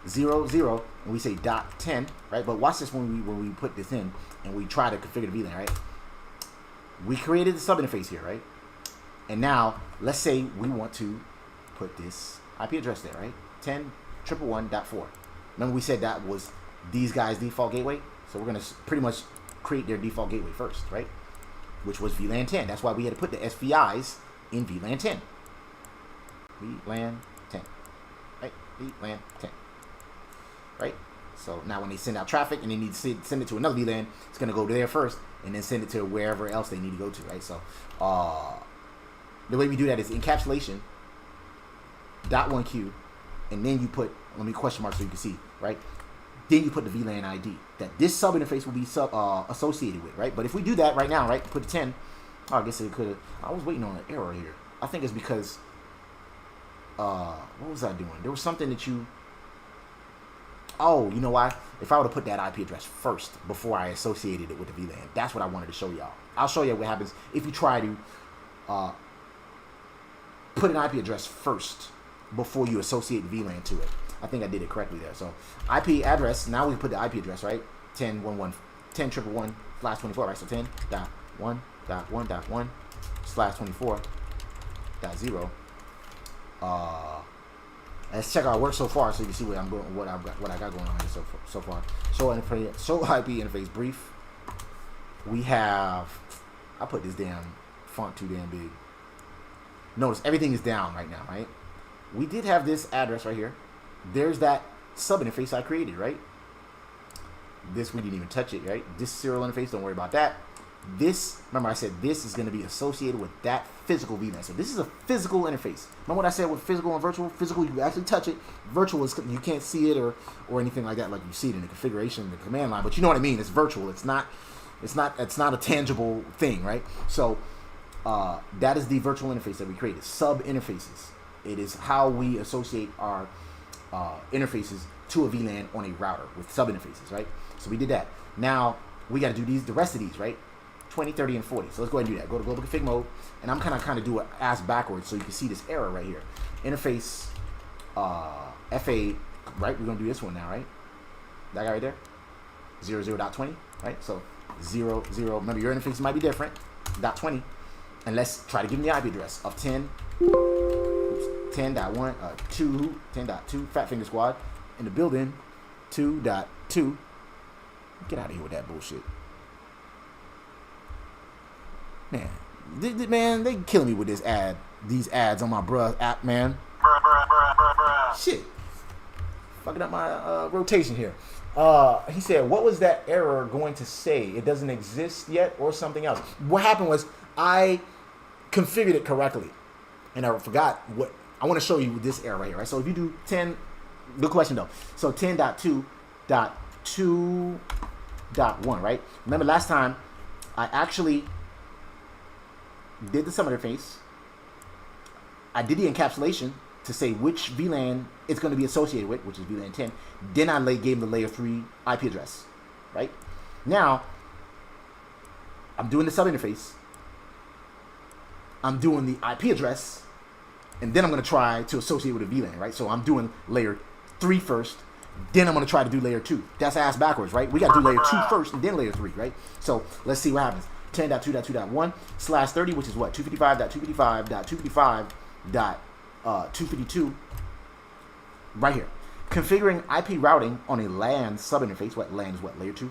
0, and we say .10, right? But watch this when we put this in and we try to configure the VLAN, right? We created the sub interface here, right? And now let's say we want to put this IP address there, right? 10.1.1.4. Remember we said that was these guys' default gateway, so we're gonna pretty much create their default gateway first, right? Which was VLAN 10. That's why we had to put the SVIs in VLAN 10. VLAN 10, right? VLAN 10. Right? So now when they send out traffic and they need to send it to another VLAN, it's going to go there first and then send it to wherever else they need to go to, right? So the way we do that is encapsulation .1Q, and then you put, let me question mark so you can see, right? Then you put the VLAN ID that this sub interface will be associated with, right? But if we do that right now, right, put the 10, I guess it could have, I was waiting on an error here. I think it's because, what was I doing? There was something that oh, you know why? If I would have put that IP address first before I associated it with the VLAN, that's what I wanted to show y'all. I'll show you what happens if you try to put an IP address first before you associate the VLAN to it. I think I did it correctly there. So IP address, now we put the IP address, right? 10.1.1.10.1/24, right? So 10.1.1.1/24.0. Let's check our work so far so you can see what I'm going, what I got going on here so far. So IP interface brief. We have, I put this damn font too damn big. Notice everything is down right now, right? We did have this address right here. There's that sub interface I created, right? This we didn't even touch it, right? This serial interface, don't worry about that. This, remember I said this is going to be associated with that physical VLAN. So this is a physical interface. Remember what I said with physical and virtual? Physical, you actually touch it. Virtual is you can't see it or anything like that, like you see it in the configuration, the command line. But you know what I mean? It's virtual. It's not a tangible thing, right? So that is the virtual interface that we created. Sub interfaces. It is how we associate our interfaces to a VLAN on a router with sub interfaces, right? So we did that. Now we got to do the rest of these, right? 20, 30, and 40. So let's go ahead and do that. Go to global config mode, and I'm kind of do an ass backwards so you can see this error right here. Interface FA, right? We're gonna do this one now, right? That guy right there, 00.20, right? So 00. Remember, your interface might be different. .20, and let's try to give them the IP address of 10. 10.1, 10.2, Fat Finger Squad in the building. 2.2. Get out of here with that bullshit. Man, they killing me with these ads on my bruh app, man. Shit. Fucking up my rotation here. He said, what was that error going to say? It doesn't exist yet or something else? What happened was I configured it correctly, and I forgot what. I want to show you this error right here, right? So if you do 10, good question though. So 10.2.2.1, right? Remember last time I actually did the sub interface. I did the encapsulation to say which VLAN it's going to be associated with, which is VLAN 10. Then I gave the layer 3 IP address, right? Now, I'm doing the sub interface. I'm doing the IP address, and then I'm going to try to associate with a VLAN, right? So I'm doing layer 3 first, then I'm going to try to do layer 2. That's ass backwards, right? We got to do layer 2 first, and then layer 3, right? So let's see what happens. 10.2.2.1/30, which is what? 255.255.252, right here. Configuring IP routing on a LAN subinterface. What LAN is what? Layer 2,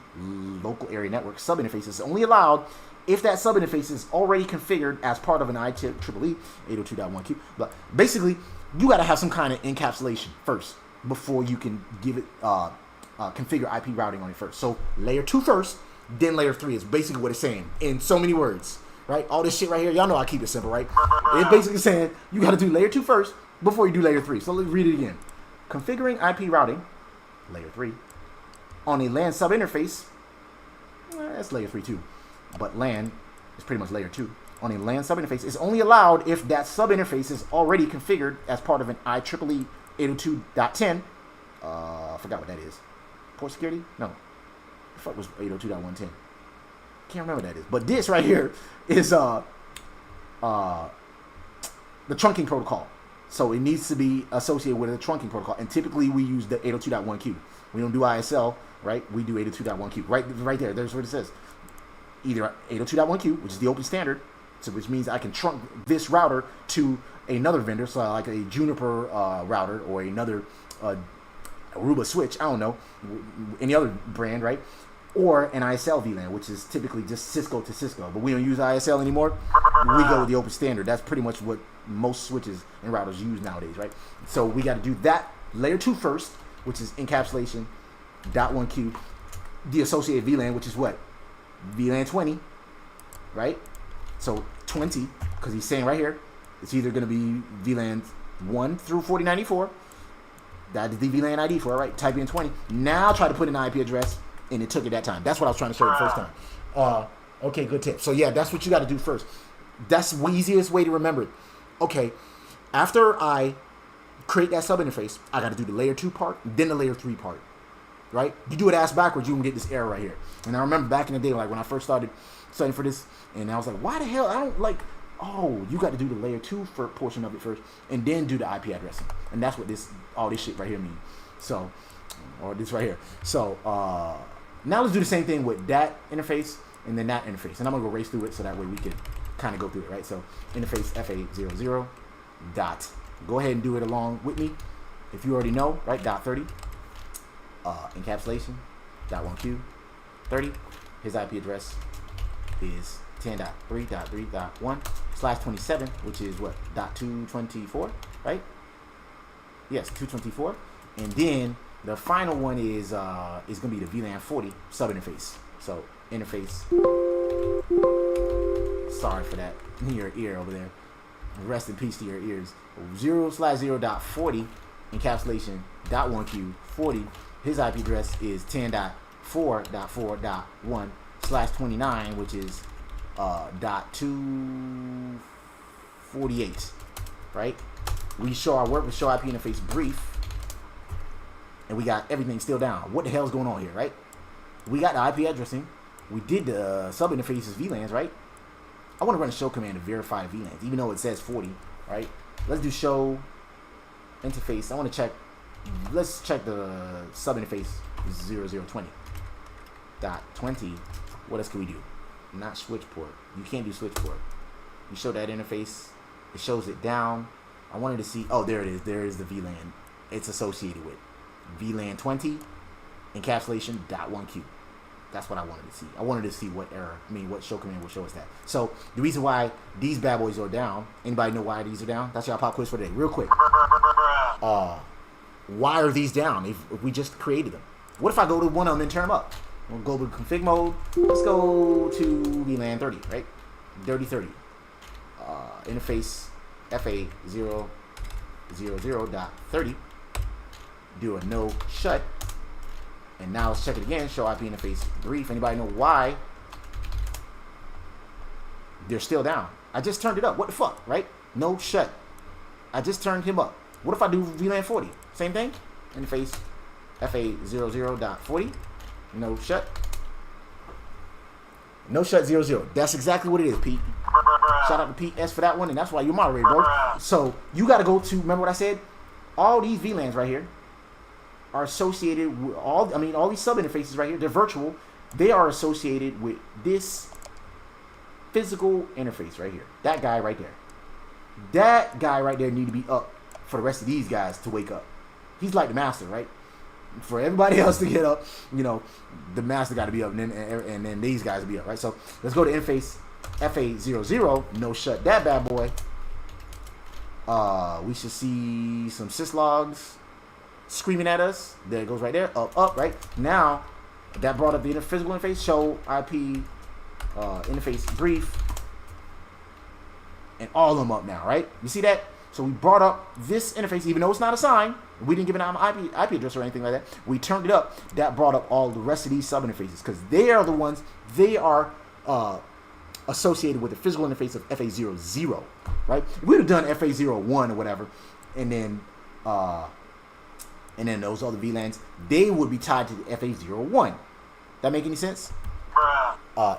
local area network subinterface is only allowed if that subinterface is already configured as part of an IEEE 802.1q. But basically, you got to have some kind of encapsulation first before you can give it configure IP routing on it first. So layer 2 first, then layer 3 is basically what it's saying in so many words, right? All this shit right here, y'all know I keep it simple, right? It's basically saying you got to do layer 2 first before you do layer 3. So let's read it again. Configuring IP routing, layer 3, on a LAN subinterface, that's layer 3 too, but LAN is pretty much layer 2. On a LAN subinterface is only allowed if that subinterface is already configured as part of an IEEE 802.10. I forgot what that is. Port security? No. The fuck was 802.110? Can't remember what that is. But this right here is the trunking protocol. So it needs to be associated with a trunking protocol. And typically we use the 802.1q. We don't do ISL, right? We do 802.1q. Right there. There's what it says. Either 802.1q, which is the open standard, so which means I can trunk this router to another vendor, so like a Juniper router or another Aruba switch, I don't know, any other brand, right? Or an ISL VLAN, which is typically just Cisco to Cisco. But we don't use ISL anymore. We go with the open standard. That's pretty much what most switches and routers use nowadays, right? So we got to do that layer 2 first, which is encapsulation, .1q, the associated VLAN, which is what? VLAN 20, right? So 20, because he's saying right here, it's either going to be VLAN 1 through 4094. That is the VLAN ID for it, right? Type in 20. Now try to put in an IP address, and it took it that time. That's what I was trying to show you the first time. Okay, good tip. So yeah, that's what you got to do first. That's the easiest way to remember it. Okay, after I create that sub interface, I got to do the layer 2 part, then the layer 3 part, right? You do it ass backwards, you can get this error right here. And I remember back in the day, like when I first started studying for this, and I was like, why the hell? I don't like. Oh, you got to do the layer 2 for portion of it first, and then do the IP addressing. And that's what all this shit right here means. So, or this right here. So now let's do the same thing with that interface and then that interface. And I'm gonna go race through it so that way we can kind of go through it, right? So interface FA00 dot. Go ahead and do it along with me. If you already know, right? .30. Encapsulation. .1q. 30. His IP address is 10.3.3.1/27, which is what? .224, right? Yes, 224. And then the final one is gonna be the VLAN 40 sub interface. So interface Sorry for that. Your ear over there. Rest in peace to your ears. 0/0.40 encapsulation .1Q 40. His IP address is 10.4.4.1/29, which is .248. Right? We show our work with show IP interface brief. And we got everything still down. What the hell's going on here, right? We got the IP addressing. We did the sub interfaces VLANs, right? I want to run a show command to verify VLANs, even though it says 40, right? Let's do show interface. I want to check. Let's check the sub interface 0020.20. What else can we do? Not switch port. You can't do switch port. You show that interface. It shows it down. I wanted to see. Oh, there it is. There is the VLAN. It's associated with VLAN 20 encapsulation .1Q. That's what I wanted to see. I wanted to see what error, what show command will show us that. So the reason why these bad boys are down, anybody know why these are down? That's your pop quiz for today. Real quick. Why are these down if we just created them? What if I go to one of them and turn them up? We'll go to config mode. Let's go to VLAN 30, right? Dirty 30. Interface FA000.30. Do a no shut. And now let's check it again. Show IP interface brief. Anybody know why they're still down? I just turned it up. What the fuck, right? No shut. I just turned him up. What if I do VLAN 40? Same thing. Interface FA00.40. No shut. No shut 00. That's exactly what it is, Pete. Shout out to Pete S for that one, and that's why you're moderator, bro. So you got to go to. Remember what I said? All these VLANs right here are associated with all these sub interfaces right here. They're virtual. They are associated with this physical interface right here. That guy right there. That guy right there need to be up for the rest of these guys to wake up. He's like the master, right? For everybody else to get up, the master got to be up, and then these guys will be up, right? So let's go to interface FA00. No shut that bad boy. We should see some syslogs screaming at us. There it goes right there. Up, right? Now, that brought up the physical interface. Show IP interface brief. And all of them up now, right? You see that? So we brought up this interface, even though it's not assigned. We didn't give it an IP address or anything like that. We turned it up. That brought up all the rest of these sub interfaces because they are the ones, they are associated with the physical interface of FA00, right? If we would have done FA01 or whatever, and then those other VLANs, they would be tied to the FA01. That make any sense?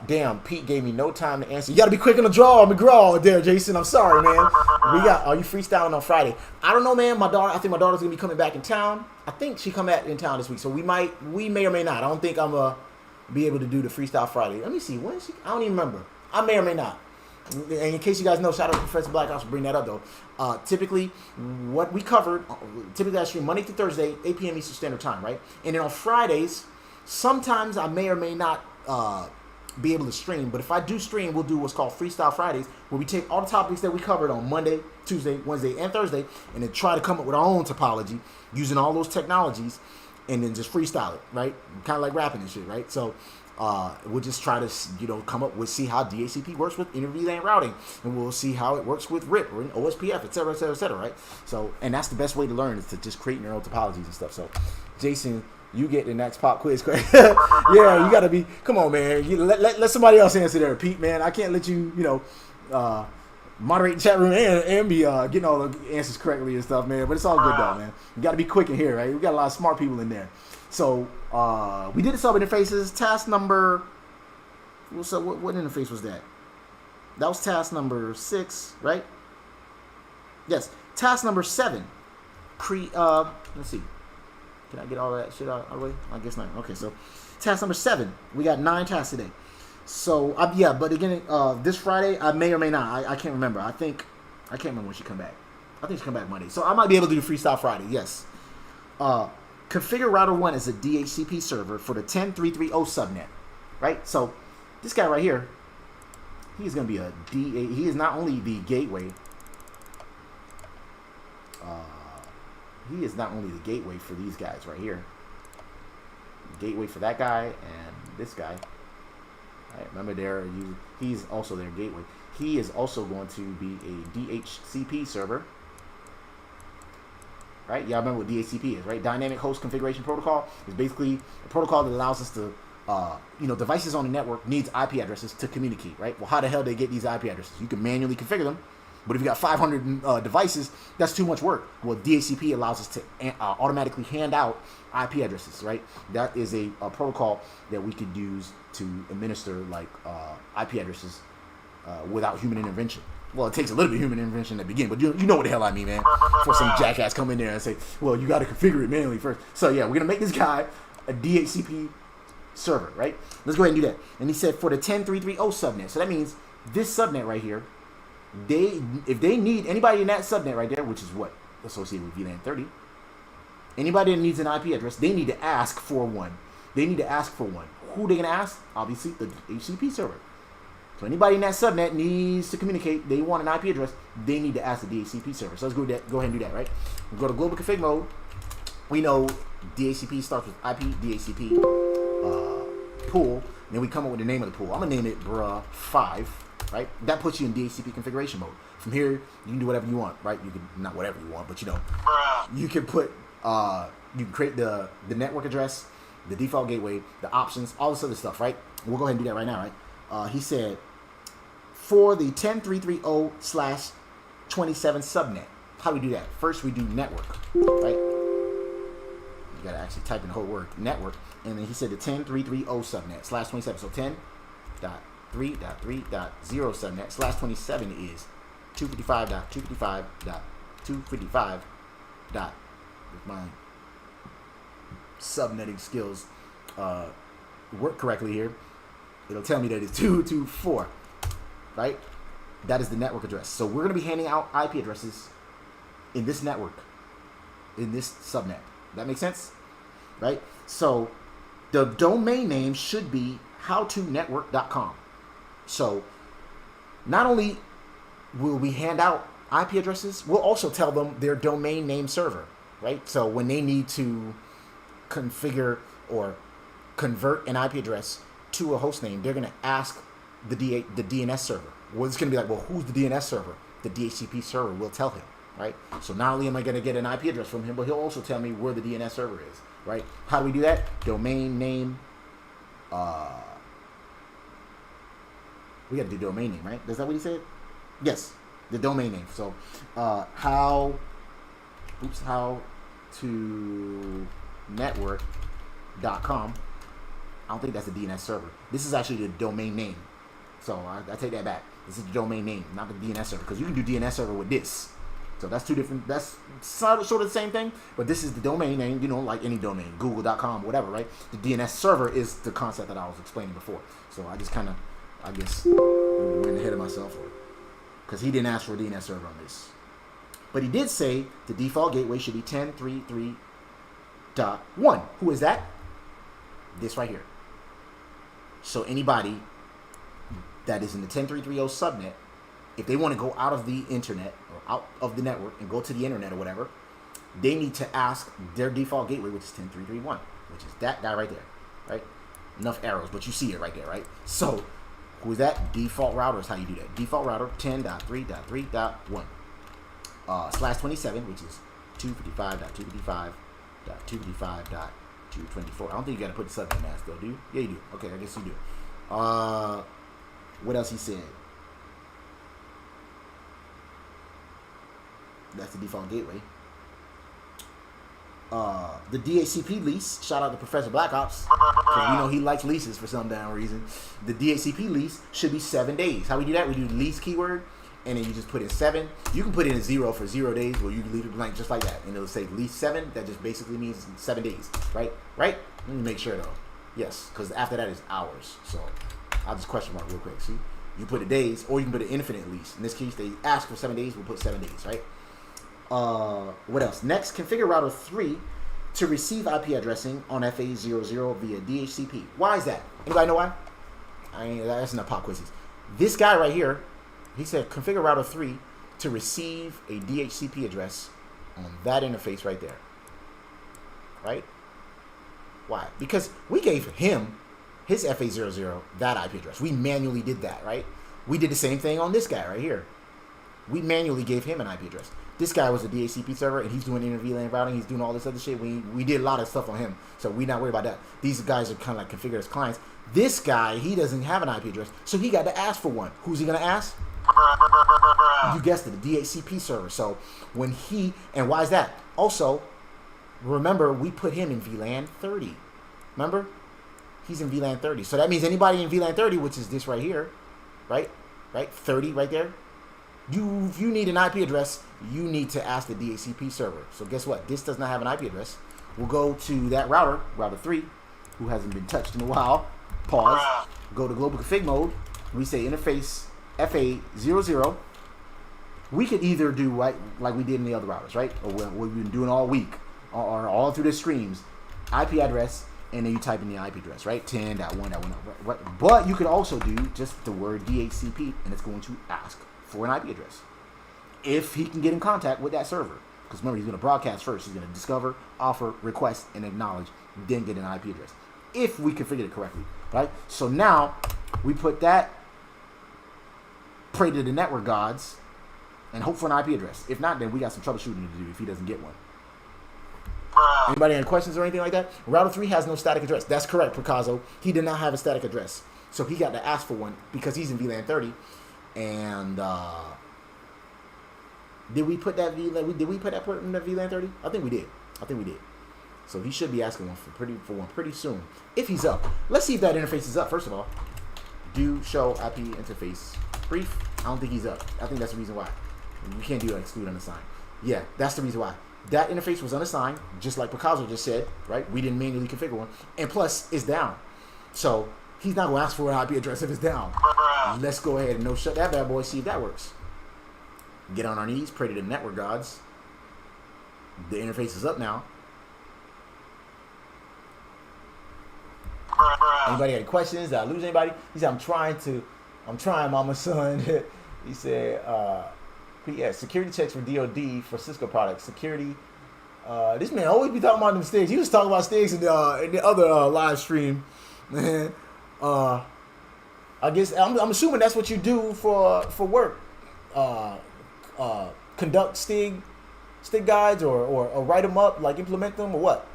Damn, Pete gave me no time to answer. You gotta be quick on the draw, McGraw there, Jason. I'm sorry, man. Are you freestyling on Friday? I don't know, man. I think my daughter's gonna be coming back in town. I think she come back in town this week, so we may or may not. I don't think I'm gonna be able to do the freestyle Friday. Let me see. When is she? I don't even remember. I may or may not. And in case you guys know, shout out to Professor Blackhouse for bringing that up, though. Typically, what we covered, typically I stream Monday through Thursday, 8 p.m. Eastern Standard Time, right? And then on Fridays, sometimes I may or may not be able to stream. But if I do stream, we'll do what's called Freestyle Fridays, where we take all the topics that we covered on Monday, Tuesday, Wednesday, and Thursday, and then try to come up with our own topology using all those technologies, and then just freestyle it, right? Kind of like rapping and shit, right? So we'll just try to, come up with, see how DHCP works with Inter-VLAN routing, and we'll see how it works with RIP or OSPF, et cetera, right? So, and that's the best way to learn, is to just create your own topologies and stuff. So, Jason, you get the next pop quiz. Yeah, you gotta be. Come on, man. Let somebody else answer there, Pete. Man, I can't let you, moderate the chat room and be getting all the answers correctly and stuff, man. But it's all good though, man. You gotta be quick in here, right? We got a lot of smart people in there. So we did the sub interfaces. Task number. What interface was that? That was task number 6, right? Yes. Task number 7. Let's see. Can I get all that shit out of the way? I guess not. Okay, so task number 7. We got 9 tasks today. So, yeah, but again, this Friday, I may or may not. I can't remember. I can't remember when she come back. I think she come back Monday. So I might be able to do Freestyle Friday, yes. Configure router 1 as a DHCP server for the 10.330 subnet, right? So this guy right here, he is going to be he is not only the gateway, he is not only the gateway for these guys right here. Gateway for that guy and this guy. Right? Remember, he's also their gateway. He is also going to be a DHCP server. Right? Y'all remember what DHCP is, right? Dynamic Host Configuration Protocol is basically a protocol that allows us to, devices on the network needs IP addresses to communicate, right? Well, how the hell do they get these IP addresses? You can manually configure them, but if you got 500 devices, that's too much work. Well, DHCP allows us to automatically hand out IP addresses, right? That is a protocol that we could use to administer like IP addresses without human intervention. Well, it takes a little bit of human intervention to begin, but you know what the hell I mean, man. For some jackass come in there and say, well, you got to configure it manually first. So yeah, we're gonna make this guy a DHCP server, right? Let's go ahead and do that. And he said for the 10.330 subnet. So that means this subnet right here, if they need anybody in that subnet right there, which is what associated with VLAN 30, anybody that needs an IP address, they need to ask for one. They need to ask for one. Who they gonna ask? Obviously, the DHCP server. So anybody in that subnet needs to communicate. They want an IP address. They need to ask the DHCP server. So let's go ahead and do that, right? We go to global config mode. We know DHCP starts with IP DHCP pool. Then we come up with the name of the pool. I'm gonna name it bruh 5, right? That puts you in DHCP configuration mode. From here, you can do whatever you want, right? You can not whatever you want, but you can put you can create the network address, the default gateway, the options, all this other stuff, right? We'll go ahead and do that right now, right? He said for the 10.330/27 subnet. How do we do that? First, we do network, right? You gotta actually type in the whole word, network. And then he said the 10.330 subnet /27. So 10.3.3.0 subnet /27 is 255.255.255. With my subnetting skills work correctly here, it'll tell me that it's 224, right? That is the network address. So we're going to be handing out IP addresses in this network, in this subnet. That makes sense, right? So the domain name should be howtonetwork.com. So not only will we hand out IP addresses, we'll also tell them their domain name server, right? So when they need to configure or convert an IP address to a host name, they're going to ask the DNS server. Well, it's going to be like, well, who's the DNS server? The DHCP server will tell him, right? So not only am I going to get an IP address from him, but he'll also tell me where the DNS server is, right? How do we do that? Domain name. We got to do domain name, right? Is that what he said? Yes, the domain name. So how to network.com. I don't think that's a DNS server. This is actually the domain name. So I take that back. This is the domain name, not the DNS server, because you can do DNS server with this. So that's two different, that's sort of the same thing, but this is the domain name, like any domain, google.com, whatever, right? The DNS server is the concept that I was explaining before. So I just kind of, I guess, went ahead of myself, because he didn't ask for a DNS server on this. But he did say the default gateway should be 10.3.3.1. Who is that? This right here. So anybody that is in the 10.330 subnet, if they want to go out of the internet or out of the network and go to the internet or whatever, they need to ask their default gateway, which is 10.3.3.1, which is that guy right there, right? Enough arrows, but you see it right there, right? So who is that? Default router is how you do that. Default router 10.3.3.1 /27, which is 255.255.255.224. I don't think you got to put the subnet mask though, do you? Yeah, you do. Okay, I guess you do. What else he said? That's the default gateway. The DHCP lease, shout out to Professor Black Ops, because we know he likes leases for some damn reason. The DHCP lease should be 7 days. How we do that? We do the lease keyword, and then you just put in 7. You can put in a 0 for 0 days, or you can leave it blank just like that, and it'll say lease 7. That just basically means 7 days, right? Right? Let me make sure though. Yes, because after that is hours. So I'll just question mark real quick. See, you put the days, or you can put an infinite lease. In this case, they ask for 7 days. We'll put 7 days, right? What else? Next, configure router 3 to receive IP addressing on FA00 via DHCP. Why is that? Anybody know why? That's not pop quizzes. This guy right here, he said configure router 3 to receive a DHCP address on that interface right there. Right? Why? Because we gave him his FA00, that IP address. We manually did that, right? We did the same thing on this guy right here. We manually gave him an IP address. This guy was a DHCP server, and he's doing Inter-VLAN routing. He's doing all this other shit. We did a lot of stuff on him, so we're not worried about that. These guys are kind of like configured as clients. This guy, he doesn't have an IP address, so he got to ask for one. Who's he going to ask? You guessed it, a DHCP server. So when he, and why is that? Also, remember, we put him in VLAN 30. Remember? He's in VLAN 30. So that means anybody in VLAN 30, which is this right here, right? 30 right there. If you need an IP address, you need to ask the DHCP server. So guess what? This does not have an IP address. We'll go to that router, router 3, who hasn't been touched in a while. Pause. Go to global config mode. We say interface FA00. We could either do like we did in the other routers, right? Or what we've been doing all week, or all through the streams, IP address, and then you type in the IP address, right? 10.1.1. Right? But you could also do just the word DHCP, and it's going to ask for an IP address if he can get in contact with that server. Because remember, he's going to broadcast first. He's going to discover, offer, request, and acknowledge, then get an IP address if we configured it correctly, right? So now we put that, pray to the network gods, and hope for an IP address. If not, then we got some troubleshooting to do if he doesn't get one. Anybody any questions or anything like that? Router 3 has no static address. That's correct, Picasso. He did not have a static address, so he got to ask for one because he's in VLAN 30. And did we put that port in the VLAN 30? I think we did. So he should be asking one for one pretty soon if he's up. Let's see if that interface is up. First of all, do show IP interface brief. I don't think he's up. I think that's the reason why. We can't do exclude unassigned. Yeah, that's the reason why. That interface was unassigned, just like Picasso just said, right? We didn't manually configure one. And plus, it's down. So he's not going to ask for an IP address if it's down. Let's go ahead and no shut that bad boy, see if that works. Get on our knees, pray to the network gods. The interface is up now. Anybody got any questions? Did I lose anybody? He said, I'm trying, mama, son. He said, yeah, security checks for DOD for Cisco products. Security. This man always be talking about them sticks. He was talking about sticks in the other live stream. Man, I guess I'm assuming that's what you do for work. Conduct stick guides or write them up, like implement them or what?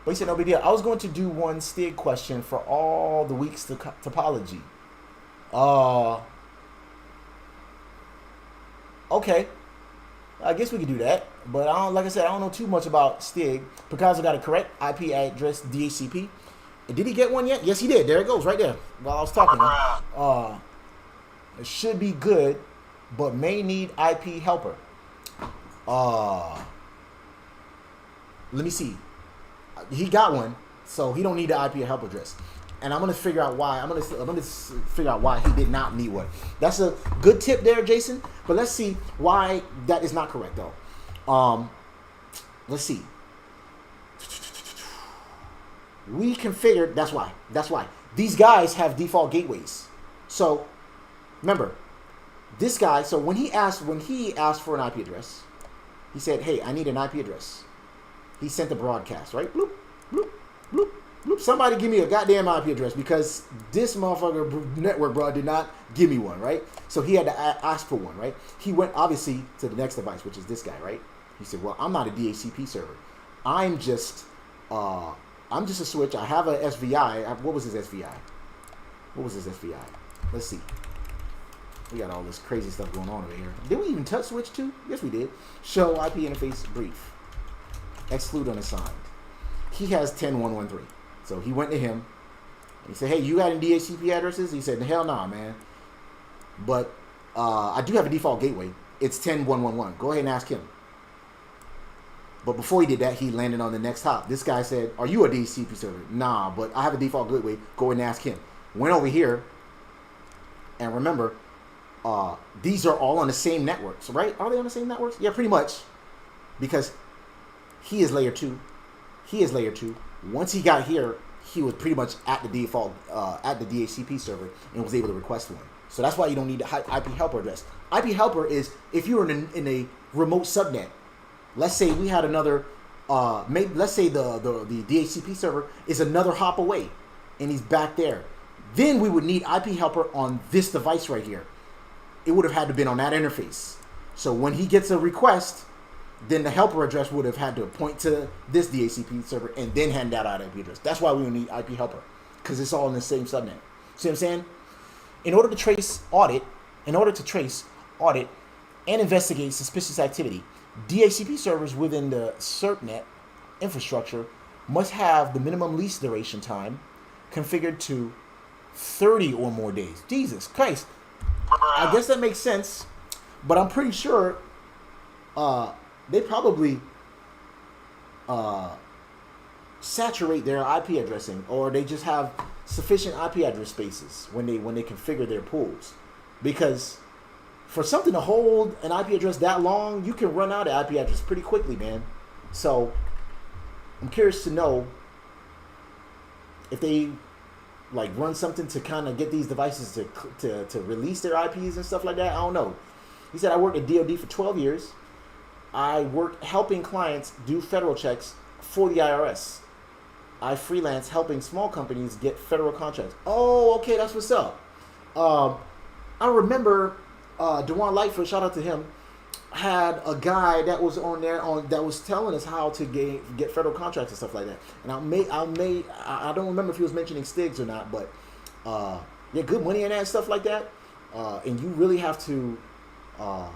But he said no big deal. I was going to do one STIG question for all the weeks to topology. Okay, I guess we could do that, but like I said, I don't know too much about STIG. Picasso got a correct IP address DHCP. And did he get one yet? Yes, he did. There it goes, right there. While I was talking, it should be good, but may need IP helper. Let me see. He got one, so he don't need the IP helper address. And I'm gonna figure out why. I'm gonna figure out why he did not need one. That's a good tip there, Jason. But let's see why that is not correct though. Let's see. We configured. That's why. These guys have default gateways. So remember, this guy. So when he asked for an IP address, he said, "Hey, I need an IP address." He sent the broadcast, right? Bloop, bloop, bloop. Somebody give me a goddamn IP address because this motherfucker NetworkBruh did not give me one, right? So he had to ask for one, right? He went obviously to the next device, which is this guy, right? He said, "Well, I'm not a DHCP server. I'm just a switch. I have a SVI. What was his SVI? Let's see. We got all this crazy stuff going on over here. Did we even touch switch too? Yes, we did. Show IP interface brief. Exclude unassigned. He has 10.113. So he went to him. And he said, "Hey, you got any DHCP addresses?" He said, "Hell nah, man. But I do have a default gateway. It's 10.111. Go ahead and ask him." But before he did that, he landed on the next hop. This guy said, "Are you a DHCP server?" "Nah, but I have a default gateway. Go ahead and ask him." Went over here. And remember, these are all on the same networks, right? Are they on the same networks? Yeah, pretty much. Because he is layer 2. Once he got here, he was pretty much at the default, at the DHCP server and was able to request one. So that's why you don't need the IP helper address. IP helper is if you're in a remote subnet. Let's say we had another, let's say the DHCP server is another hop away. and he's back there. Then we would need IP helper on this device right here. It would have had to been on that interface. So when he gets a request, then the helper address would have had to point to this DHCP server and then hand that out IP address. That's why we would need IP helper, because it's all in the same subnet. See what I'm saying? In order to trace, audit, and investigate suspicious activity, DHCP servers within the subnet infrastructure must have the minimum lease duration time configured to 30 or more days. Jesus Christ. I guess that makes sense, but I'm pretty sure they probably saturate their IP addressing, or they just have sufficient IP address spaces when they configure their pools. Because for something to hold an IP address that long, you can run out of IP address pretty quickly, man. So I'm curious to know if they like run something to kind of get these devices to release their IPs and stuff like that. I don't know. He said, I worked at DoD for 12 years. I worked helping clients do federal checks for the IRS. I freelance helping small companies get federal contracts. Oh, okay, that's what's up. I remember Dewan Lightfoot, shout out to him, had a guy that was on there that was telling us how to get federal contracts and stuff like that. And I don't remember if he was mentioning Stigs or not, but yeah, good money in that and stuff like that. And you really have to know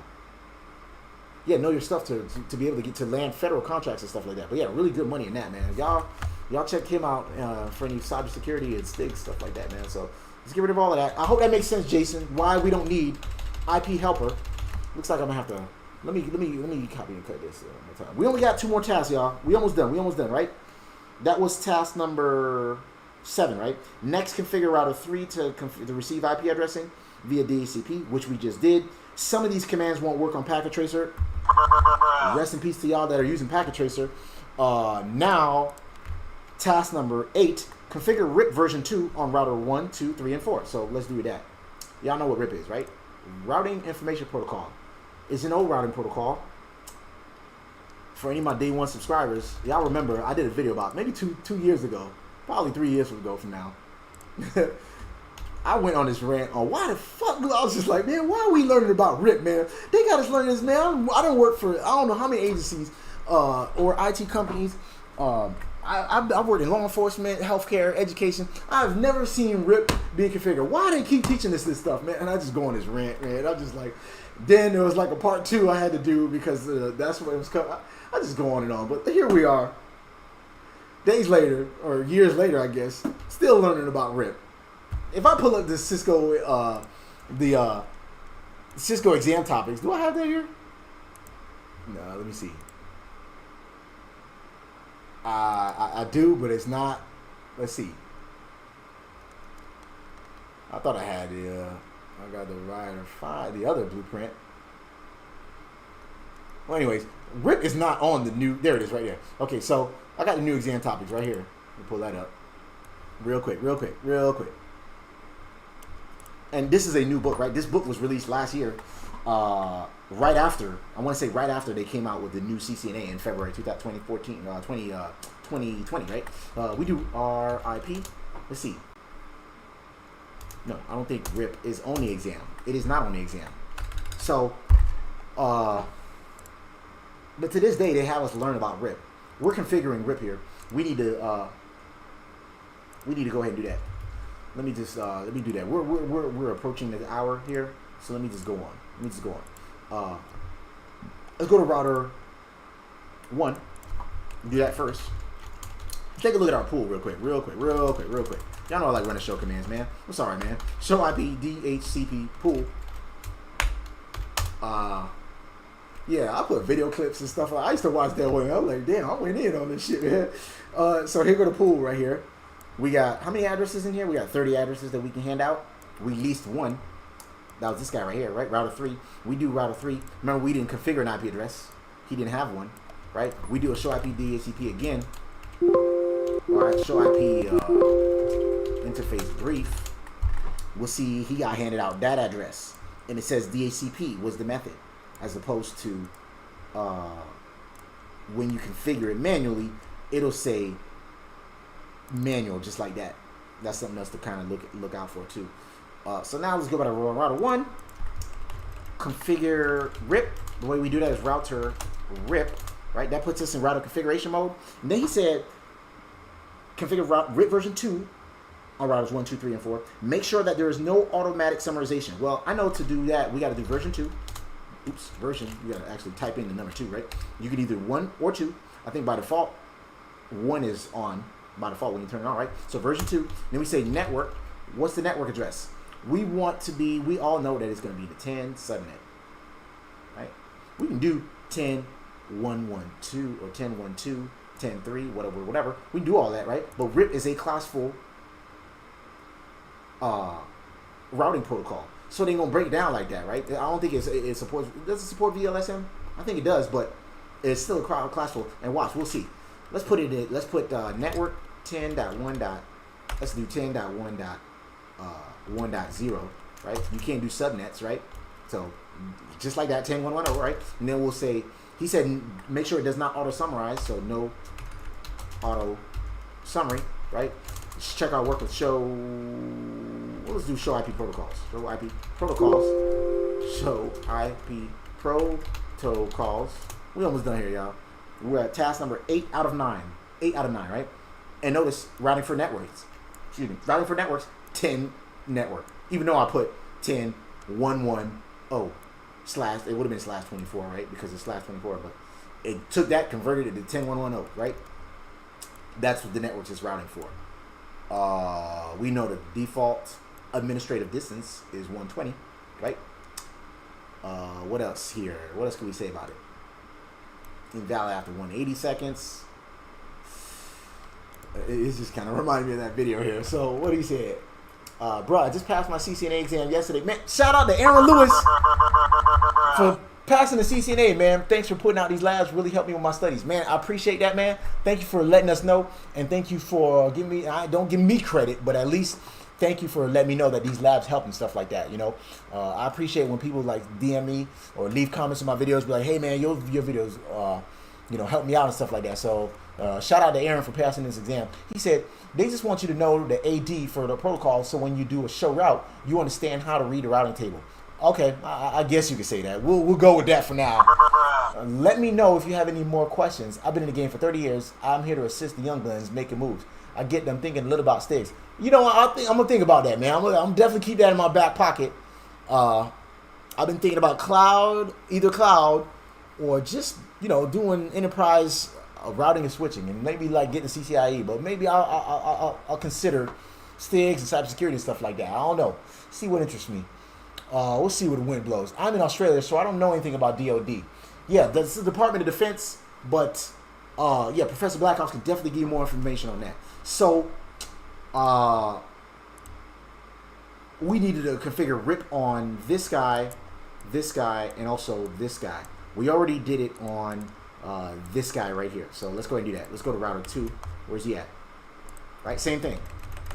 your stuff to be able to get to land federal contracts and stuff like that. But yeah, really good money in that, man. Y'all check him out for any cybersecurity and Stigs stuff like that, man. So let's get rid of all of that. I hope that makes sense, Jason. Why we don't need IP helper. Looks like I'm gonna have to let me copy and cut this one more time. We only got 2 more tasks, y'all. We almost done, right? That was task number 7, right? Next, configure router 3 to receive IP addressing via DHCP, which we just did. Some of these commands won't work on Packet Tracer. Rest in peace to y'all that are using Packet Tracer. Now, task number 8, configure RIP version 2 on router 1, 2, 3, and 4. So let's do that. Y'all know what RIP is, right? Routing Information Protocol. It's an old routing protocol. For any of my day 1 subscribers, y'all remember I did a video about maybe two years ago, probably 3 years ago from now. I went on this rant on why the fuck. I was just like, man, why are we learning about RIP, man? They got us learning this, man. I don't work for I don't know how many agencies or IT companies. I've worked in law enforcement, healthcare, education. I've never seen RIP being configured. Why they keep teaching us this stuff, man? And I just go on this rant, man. I'm just like, then there was like a part 2 I had to do because that's what it was coming. I just go on and on. But here we are, days later, or years later, I guess, still learning about RIP. If I pull up the Cisco, Cisco exam topics, do I have that here? No, let me see. I do, but it's not. Let's see. I thought I had I got the Rider 5, the other blueprint. Well, anyways, RIP is not on the new. There it is, right there. Okay, so I got the new exam topics right here. Let me pull that up, real quick. And this is a new book, right? This book was released last year, right after, I want to say right after they came out with the new CCNA in February 2020, right? We do RIP. Let's see. No, I don't think RIP is on the exam. It is not on the exam. So, but to this day, they have us learn about RIP. We're configuring RIP here. We need to go ahead and do that. Let me do that. We're approaching the hour here, so let me just go on. Let's go to router 1. Do that first. Take a look at our pool real quick. Y'all know I like running show commands, man. I'm sorry, man. Show IP DHCP pool. Yeah, I put video clips and stuff. I used to watch that one. I'm like, damn, I went in on this shit, man. So here go the pool right here. We got, how many addresses in here? We got 30 addresses that we can hand out. We leased 1. That was this guy right here, right? Router 3. We do router 3. Remember, we didn't configure an IP address. He didn't have one, right? We do a show IP DHCP again. All right, show IP interface brief. We'll see he got handed out that address. And it says DHCP was the method, as opposed to when you configure it manually, it'll say manual just like that. that's something else to kind of look out for too. So now let's go back to router 1. Configure RIP. The way we do that is router RIP, right? That puts us in router configuration mode. And then he said, configure RIP version 2 on routers 1, 2, 3, and 4. Make sure that there is no automatic summarization. Well, I know to do that, we got to do version 2. Oops, version. You got to actually type in the number 2, right? You can either 1 or 2. I think by default, 1 is on by default when you turn it on, right? So version 2. Then we say network. What's the network address? We want to be, we all know that it's going to be the 10 subnet, right? We can do 10.1.1.2 or 10.1.2, 10.3, whatever. We can do all that, right? But RIP is a classful routing protocol. So they're going to break it down like that, right? I don't think it supports, does it support VLSM? I think it does, but it's still a classful. And watch, we'll see. Let's put it in, let's put network 10.1. Let's do 10.1.1.0, right? You can't do subnets, right? So just like that, 10.1.1.0, right? And then we'll say, he said, make sure it does not auto summarize, so no auto summary, right? Let's check our work with show. Well, let's do show IP protocols. Show IP protocols. Show IP protocols. We almost done here, y'all. We're at task number 8 out of 9. 8 out of 9, right? And notice routing for networks. Excuse me. Routing for networks, 10 network. Even though I put 10.1.1.0 slash, it would have been slash 24, right? Because it's slash 24, but it took that, converted it to 10.1.1.0, right? That's what the networks is routing for. We know the default administrative distance is 120, right? What else here? What else can we say about it? Invalid after 180 seconds. It's just kind of reminded me of that video here. So what he said, bro, I just passed my CCNA exam yesterday. Man, shout out to Aaron Lewis for passing the CCNA, man. Thanks for putting out these labs. Really helped me with my studies, man. I appreciate that, man. Thank you for letting us know, and thank you for giving me. Don't give me credit, but at least thank you for letting me know that these labs help and stuff like that. You know, I appreciate when people like DM me or leave comments in my videos, be like, hey, man, your videos, you know, help me out and stuff like that. So shout out to Aaron for passing this exam. He said they just want you to know the AD for the protocol, so when you do a show route, you understand how to read the routing table. Okay, I guess you could say that. We'll go with that for now. Let me know if you have any more questions. I've been in the game for 30 years. I'm here to assist the young guns making moves. I get them thinking a little about sticks. You know, I'm gonna think about that, man. I'm definitely keep that in my back pocket. I've been thinking about cloud, either cloud or just, you know, doing enterprise routing and switching, and maybe like getting CCIE. But maybe I'll consider sticks and cybersecurity and stuff like that. I don't know. See what interests me. We'll see where the wind blows. I'm in Australia, so I don't know anything about DoD. Yeah, that's the Department of Defense, but yeah, Professor Blackhawks can definitely give you more information on that. So we needed to configure RIP on this guy, and also this guy. We already did it on this guy right here. So let's go ahead and do that. Let's go to router 2. Where's he at? Right, same thing.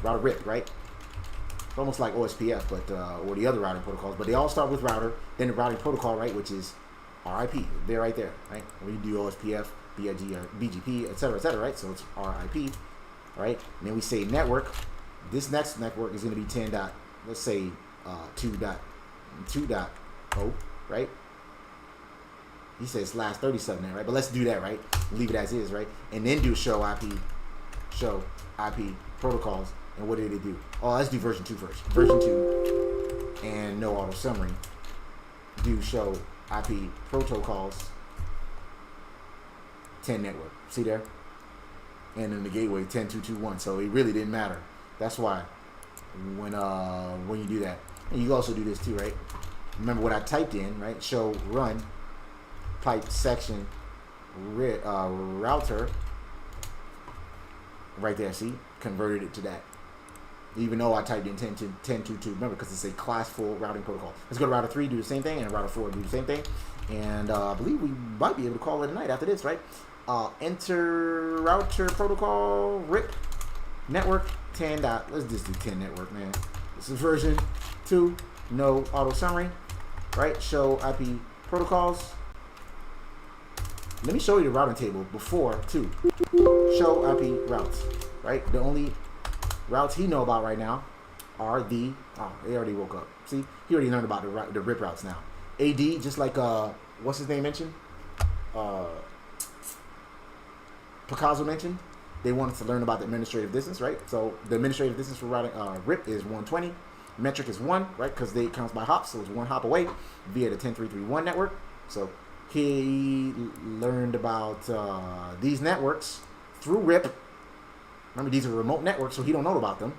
Router RIP, right? It's almost like OSPF, but or the other routing protocols, but they all start with router, then the routing protocol, right, which is RIP. They're right there, right? When you do OSPF, BGP, etc., right? So it's RIP, right? And then we say network. This next network is going to be 10. Let's say 2.2.0, right? He says slash 37 there, right? But let's do that, right? Leave it as is, right? And then do show IP protocols. And what did it do? Oh, let's do version 2 first. Version 2 and no auto summary. Do show IP protocols 10 network. See there? And then the gateway 10.2.2.1. So it really didn't matter. That's why when you do that. And you also do this too, right? Remember what I typed in, right? Show run pipe section router. Right there, see? Converted it to that. Even though I typed in 10.2.2, remember, because it's a class 4 routing protocol. Let's go to router 3, do the same thing, and router 4, do the same thing. And I believe we might be able to call it a night after this, right? Enter router protocol, RIP, network, 10. Let's just do 10 network, man. This is version 2, no auto summary, right? Show IP protocols. Let me show you the routing table before, too. Show IP routes, right? The only routes he know about right now are the, oh, they already woke up. See, he already learned about the RIP routes now. AD, just like, what's his name mentioned? Picasso mentioned. They wanted to learn about the administrative distance, right? So the administrative distance for routing RIP is 120. Metric is 1, right? Because they counts by hops, so it's 1 hop away via the 10331 network. So he learned about these networks through RIP. Remember, these are remote networks, so he don't know about them,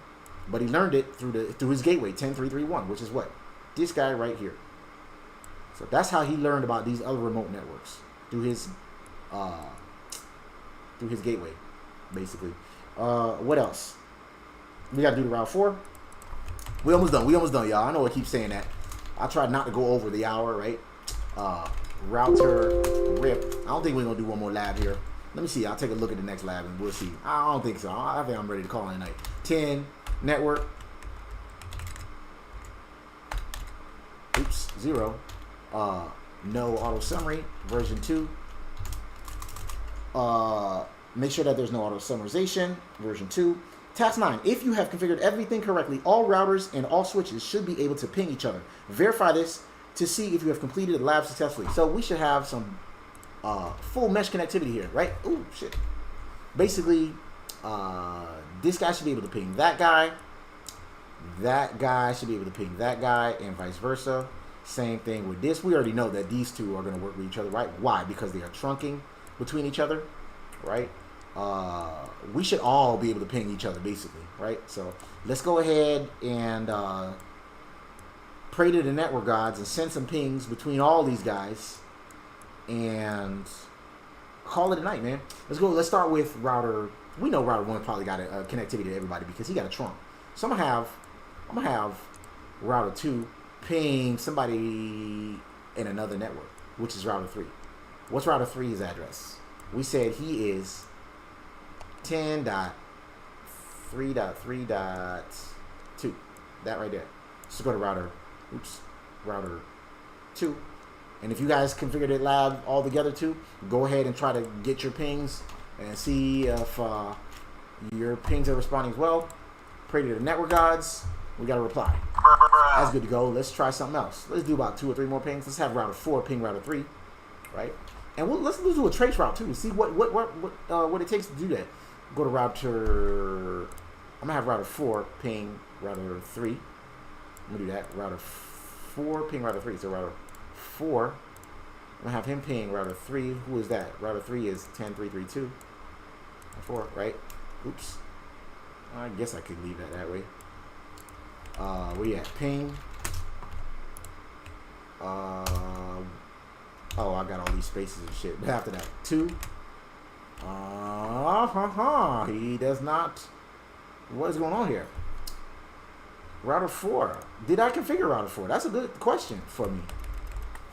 but he learned it through his gateway 10331, which is what? This guy right here. So that's how he learned about these other remote networks, through his gateway, basically. What else? We got to do the route 4. We almost done, y'all. I know I keep saying that. I tried not to go over the hour, right? Router RIP. I don't think we're going to do one more lab here. Let me see. I'll take a look at the next lab and we'll see. I don't think so. I think I'm ready to call it a night. 10, network. Oops, 0. No auto summary, version 2. Make sure that there's no auto summarization, version 2. Task 9, if you have configured everything correctly, all routers and all switches should be able to ping each other. Verify this to see if you have completed the lab successfully. So we should have some full mesh connectivity here, right? Ooh, shit. Basically, this guy should be able to ping that guy. That guy should be able to ping that guy, and vice versa. Same thing with this. We already know that these two are going to work with each other, right? Why? Because they are trunking between each other, right? We should all be able to ping each other, basically, right? So let's go ahead and pray to the network gods and send some pings between all these guys and call it a night, man. Let's go. Let's start with router. We know router 1 probably got a connectivity to everybody because he got a trunk. So I'm gonna have router 2 ping somebody in another network, which is router 3. What's router 3's address? We said he is 10.3.3.2. That right there. Let's go to router 2. And if you guys configured it lab all together too, go ahead and try to get your pings and see if your pings are responding as well. Pray to the network gods. We got a reply. That's good to go. Let's try something else. Let's do about 2 or 3 more pings. Let's have router 4 ping router 3, right? And let's do a trace route too. See what it takes to do that. Go to router. I'm gonna have router 4 ping router 3. I'm gonna do that. Router 4 ping router 3. So router 4. I'm gonna have him ping router 3. Who is that? Router 3 is 10.3.3.2. 4, right? Oops. I guess I could leave that way. Where you at? Ping. Oh, I got all these spaces and shit. But after that, 2. He does not. What is going on here? Router 4. Did I configure router 4? That's a good question for me.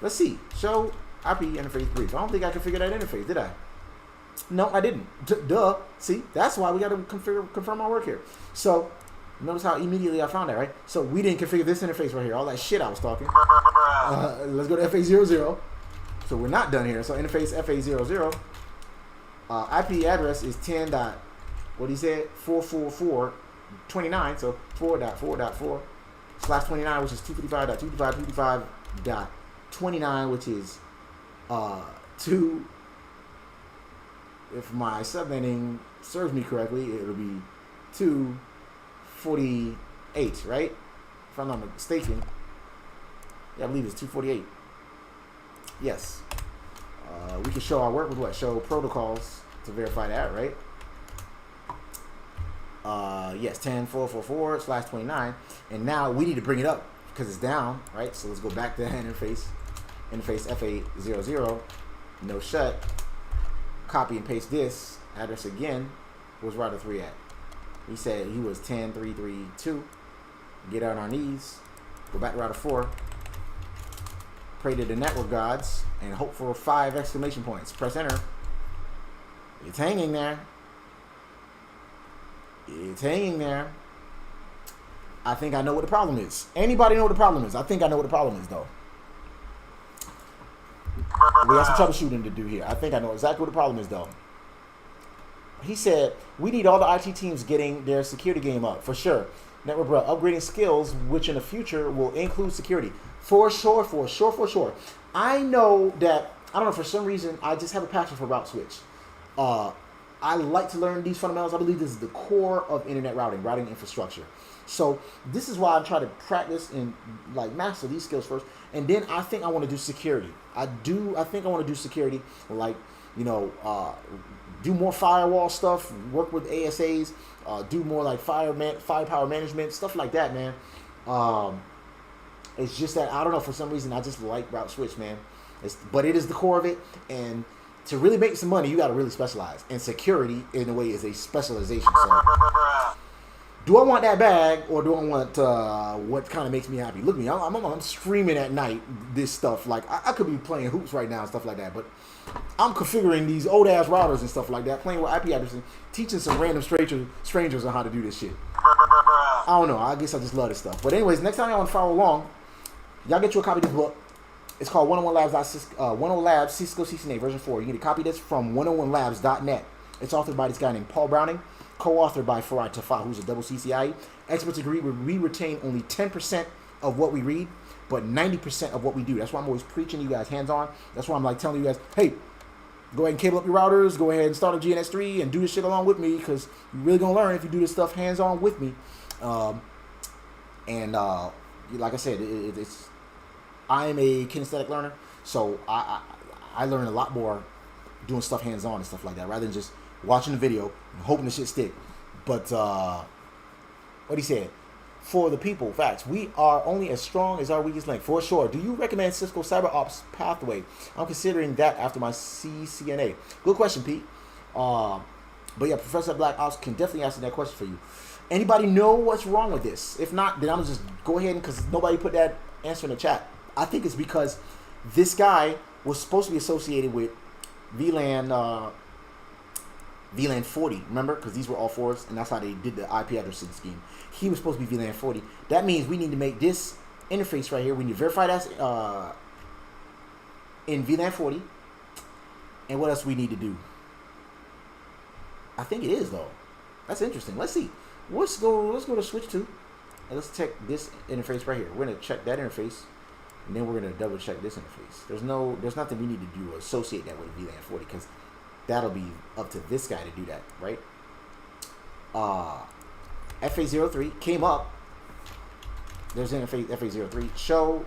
Let's see. Show IP interface brief. I don't think I configured that interface, did I? No, I didn't. Duh. See, that's why we got to confirm our work here. So, notice how immediately I found that, right? So, we didn't configure this interface right here. All that shit I was talking. Let's go to FA00. So, we're not done here. So, interface FA00. IP address is 10. What he said? 444.29. So, 4.4.4/29, which is 255.255.255.29, which is 2. If my subnetting serves me correctly, it'll be 248, right? If I'm not mistaken. Yeah, I believe it's 248. Yes. We can show our work with what? Show protocols to verify that, right? Yes, 10.4.4.4/29. And now we need to bring it up because it's down, right? So let's go back to that interface. Interface FA00. No shut. Copy and paste this address again. Where's router 3 at? We said he was 10.3.3.2. Get on our knees. Go back to router 4. Pray to the network gods and hope for 5 exclamation points. Press enter. It's hanging there. It's hanging there. I think I know what the problem is. Anybody know what the problem is? I think I know what the problem is, though. We got some troubleshooting to do here. I think I know exactly what the problem is, though. he said, we need all the IT teams getting their security game up, for sure. NetworkBruh, upgrading skills, which in the future will include security. For sure. I know that, I don't know, for some reason, I just have a passion for route switch. I like to learn these fundamentals. I believe this is the core of internet routing infrastructure. So this is why I'm trying to practice and like master these skills first. And then I think I want to do security. I think I want to do security, like, you know, do more firewall stuff, work with ASAs, do more like firepower management, stuff like that, man. It's just that, I don't know, for some reason, I just like route switch, man. But it is the core of it. And to really make some money, you got to really specialize. And security, in a way, is a specialization. So, do I want that bag, or do I want what kind of makes me happy? Look at me, I'm streaming at night this stuff. Like, I could be playing hoops right now and stuff like that, but I'm configuring these old-ass routers and stuff like that, playing with IP addresses, teaching some random strangers on how to do this shit. I don't know. I guess I just love this stuff. But anyways, next time y'all want to follow along, y'all get you a copy of this book. It's called 101 Labs Cisco CCNA version 4. You need to copy this from 101labs.net. It's authored by this guy named Paul Browning, co-authored by Farad Tafa, who's a double CCIE. Experts agree we retain only 10% of what we read, but 90% of what we do. That's why I'm always preaching to you guys hands-on. That's why I'm like telling you guys, hey, go ahead and cable up your routers, go ahead and start a GNS3 and do this shit along with me, because you're really going to learn if you do this stuff hands-on with me. Like I said, I am a kinesthetic learner, so I learn a lot more doing stuff hands-on and stuff like that, rather than just watching the video and hoping the shit stick. But what he said, for the people, facts, we are only as strong as our weakest link, for sure. Do you recommend Cisco CyberOps pathway? I'm considering that after my CCNA. Good question, Pete. But yeah, Professor Black Ops can definitely answer that question for you. Anybody know what's wrong with this? If not, then I'm gonna just go ahead, because nobody put that answer in the chat. I think it's because this guy was supposed to be associated with Vlan 40, remember? Because these were all 4s, and that's how they did the IP addressing scheme. He was supposed to be Vlan 40. That means we need to make this interface right here. We need to verify that's in Vlan 40. And what else we need to do? I think it is, though. That's interesting. Let's see. Let's go to switch 2. And let's check this interface right here. We're gonna check that interface, and then we're gonna double check this interface. There's nothing we need to do to associate that with VLAN 40, because that'll be up to this guy to do that, right? FA03 came up. There's interface FA03. Show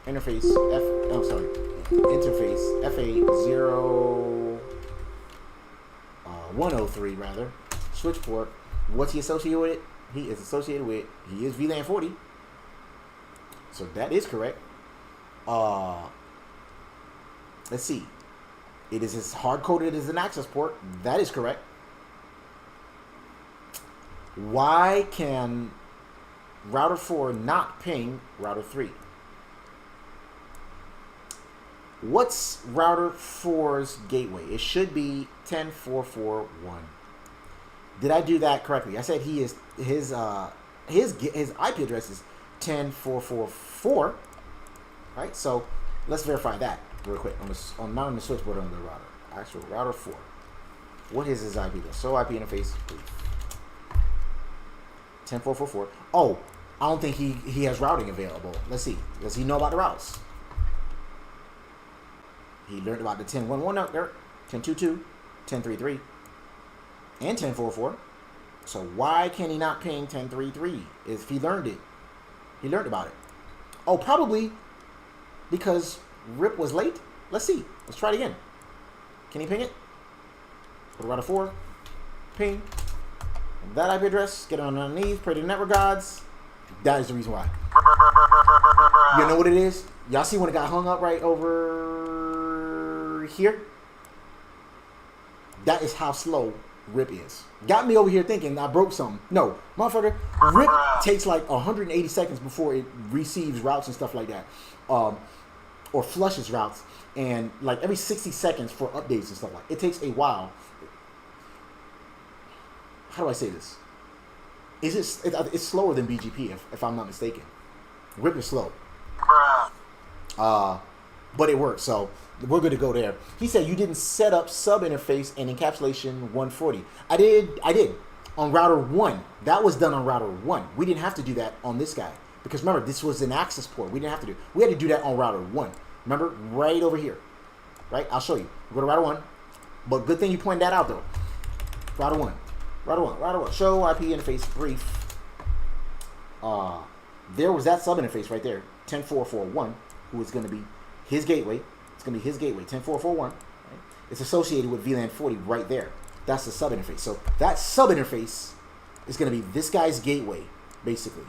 interface interface FA103 rather. Switch port. What's he associated with? He is associated with, he is VLAN 40. So that is correct. Let's see. It is as hard-coded as an access port. That is correct. Why can router 4 not ping router 3? What's router 4's gateway? It should be 10441. Did I do that correctly? I said his IP address is 10444. Right? So let's verify that real quick. I'm not on the switchboard on the router. Actual router 4. What is his IP address? So IP interface. 10444. Oh, I don't think he has routing available. Let's see. Does he know about the routes? He learned about the 1011 out there, 1022, 1033, and 1044. So why can he not ping 1033 if he learned it? He learned about it. Oh, probably because RIP was late. Let's see. Let's try it again. Can he ping it? Go to router 4. Ping. That IP address. Get it on underneath. Pray to the network gods. That is the reason why. You know what it is? Y'all see when it got hung up right over here? That is how slow RIP is. Got me over here thinking I broke something. No, motherfucker. RIP takes like 180 seconds before it receives routes and stuff like that. Or flushes routes. And like every 60 seconds for updates and stuff like that. It takes a while. How do I say this? It's slower than BGP if I'm not mistaken. RIP is slow. but it worked. So we're good to go there. He said you didn't set up sub interface and encapsulation 140. I did on router 1. That was done on router 1. We didn't have to do that on this guy because remember this was an access port. We didn't have to do. We had to do that on router 1. Remember, right over here. Right? I'll show you. Go to router 1. But good thing you pointed that out though. Router 1. Router 1. Show IP interface brief. There was that sub interface right there. 10441, who is going to be his gateway. It's going to be his gateway. 10441. Right? It's associated with VLAN 40 right there. That's the sub interface. So that sub interface is going to be this guy's gateway, basically.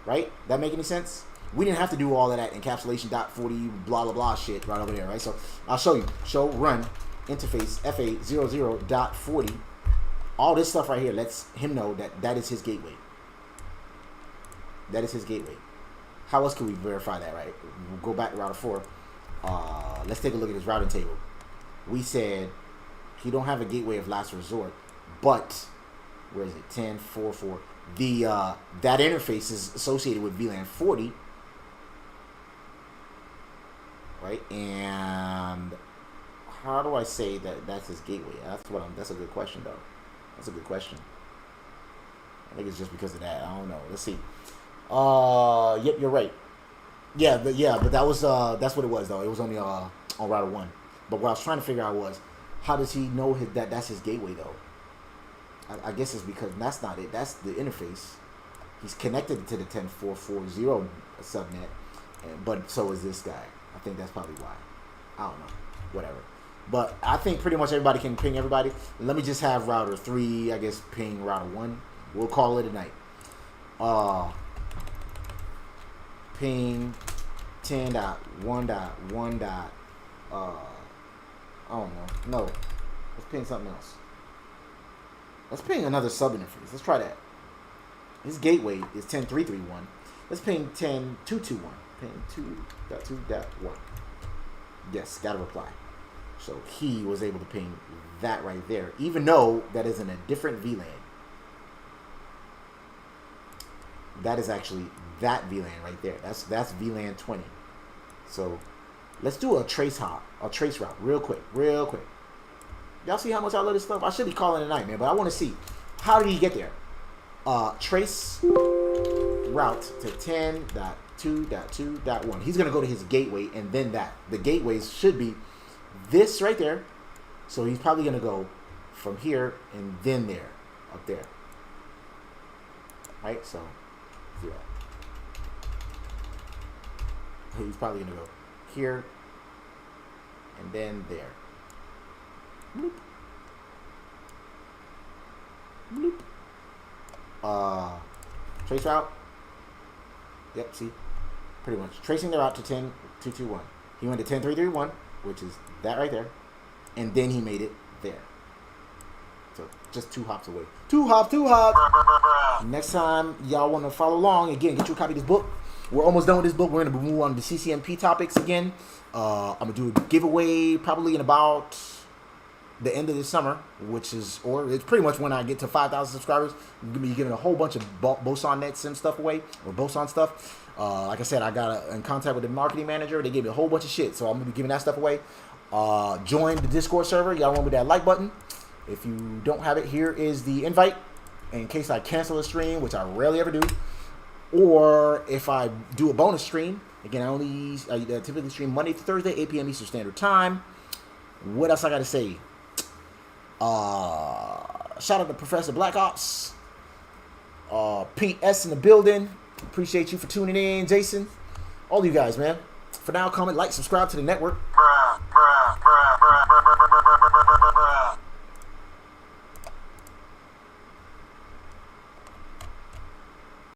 Right? That make any sense? We didn't have to do all of that encapsulation .40 blah blah blah shit right over there, right? So I'll show you. Show run interface FA00.40. All this stuff right here lets him know that that is his gateway. That is his gateway. How else can we verify that, right? We'll go back to router 4. Let's take a look at his routing table. We said he don't have a gateway of last resort, but where is it? 10.4.4. The that interface is associated with VLAN 40, right? And how do I say that that's his gateway? That's a good question though. That's a good question. I think it's just because of that. I don't know. Let's see. Yep, you're right. Yeah, but that was that's what it was though. It was only on router 1. But what I was trying to figure out was how does he know that that's his gateway though? I guess it's because that's not it. That's the interface. He's connected to the 10.4.40 subnet, but so is this guy. I think that's probably why. I don't know. Whatever. But I think pretty much everybody can ping everybody. Let me just have router 3, I guess, ping router 1. We'll call it a night. Ping 10.1.1. I don't know. No. Let's ping something else. Let's ping another sub interface. Let's try that. His gateway is 10.3.3.1. Let's ping 10.2.2.1. Ping 2.2.1. Yes, got a reply. So he was able to ping that right there, even though that is in a different VLAN. That is actually that VLAN right there. That's VLAN 20. So let's do a trace route real quick. Y'all see how much I love this stuff? I should be calling it a night, man, but I want to see how did he get there. Trace route to 10.2.2.1. He's gonna go to his gateway and then that. The gateways should be this right there. So he's probably gonna go from here and then there, up there. Right? So see that. He's probably gonna go here and then there. Bloop. Bloop. Trace route. Yep, see? Pretty much. Tracing the route to 10.2.2.1. He went to 10.3.3.1, which is that right there. And then he made it there. So just 2 hops away. 2 hops. Next time y'all want to follow along, again, get you a copy of this book. We're almost done with this book. We're going to move on to CCNP topics again. I'm going to do a giveaway probably in about the end of the summer, which is, or it's pretty much when I get to 5,000 subscribers. I'm going to be giving a whole bunch of Boson Net Sim stuff away, or Boson stuff. Like I said, I got in contact with the marketing manager. They gave me a whole bunch of shit, so I'm going to be giving that stuff away. Join the Discord server. Y'all want me that like button. If you don't have it, here is the invite in case I cancel a stream, which I rarely ever do. Or if I do a bonus stream, again, I typically stream Monday to Thursday, 8 p.m. Eastern Standard Time. What else I got to say? Shout out to Professor Black Ops. Pete S in the building. Appreciate you for tuning in, Jason. All you guys, man. For now, comment, like, subscribe to the network.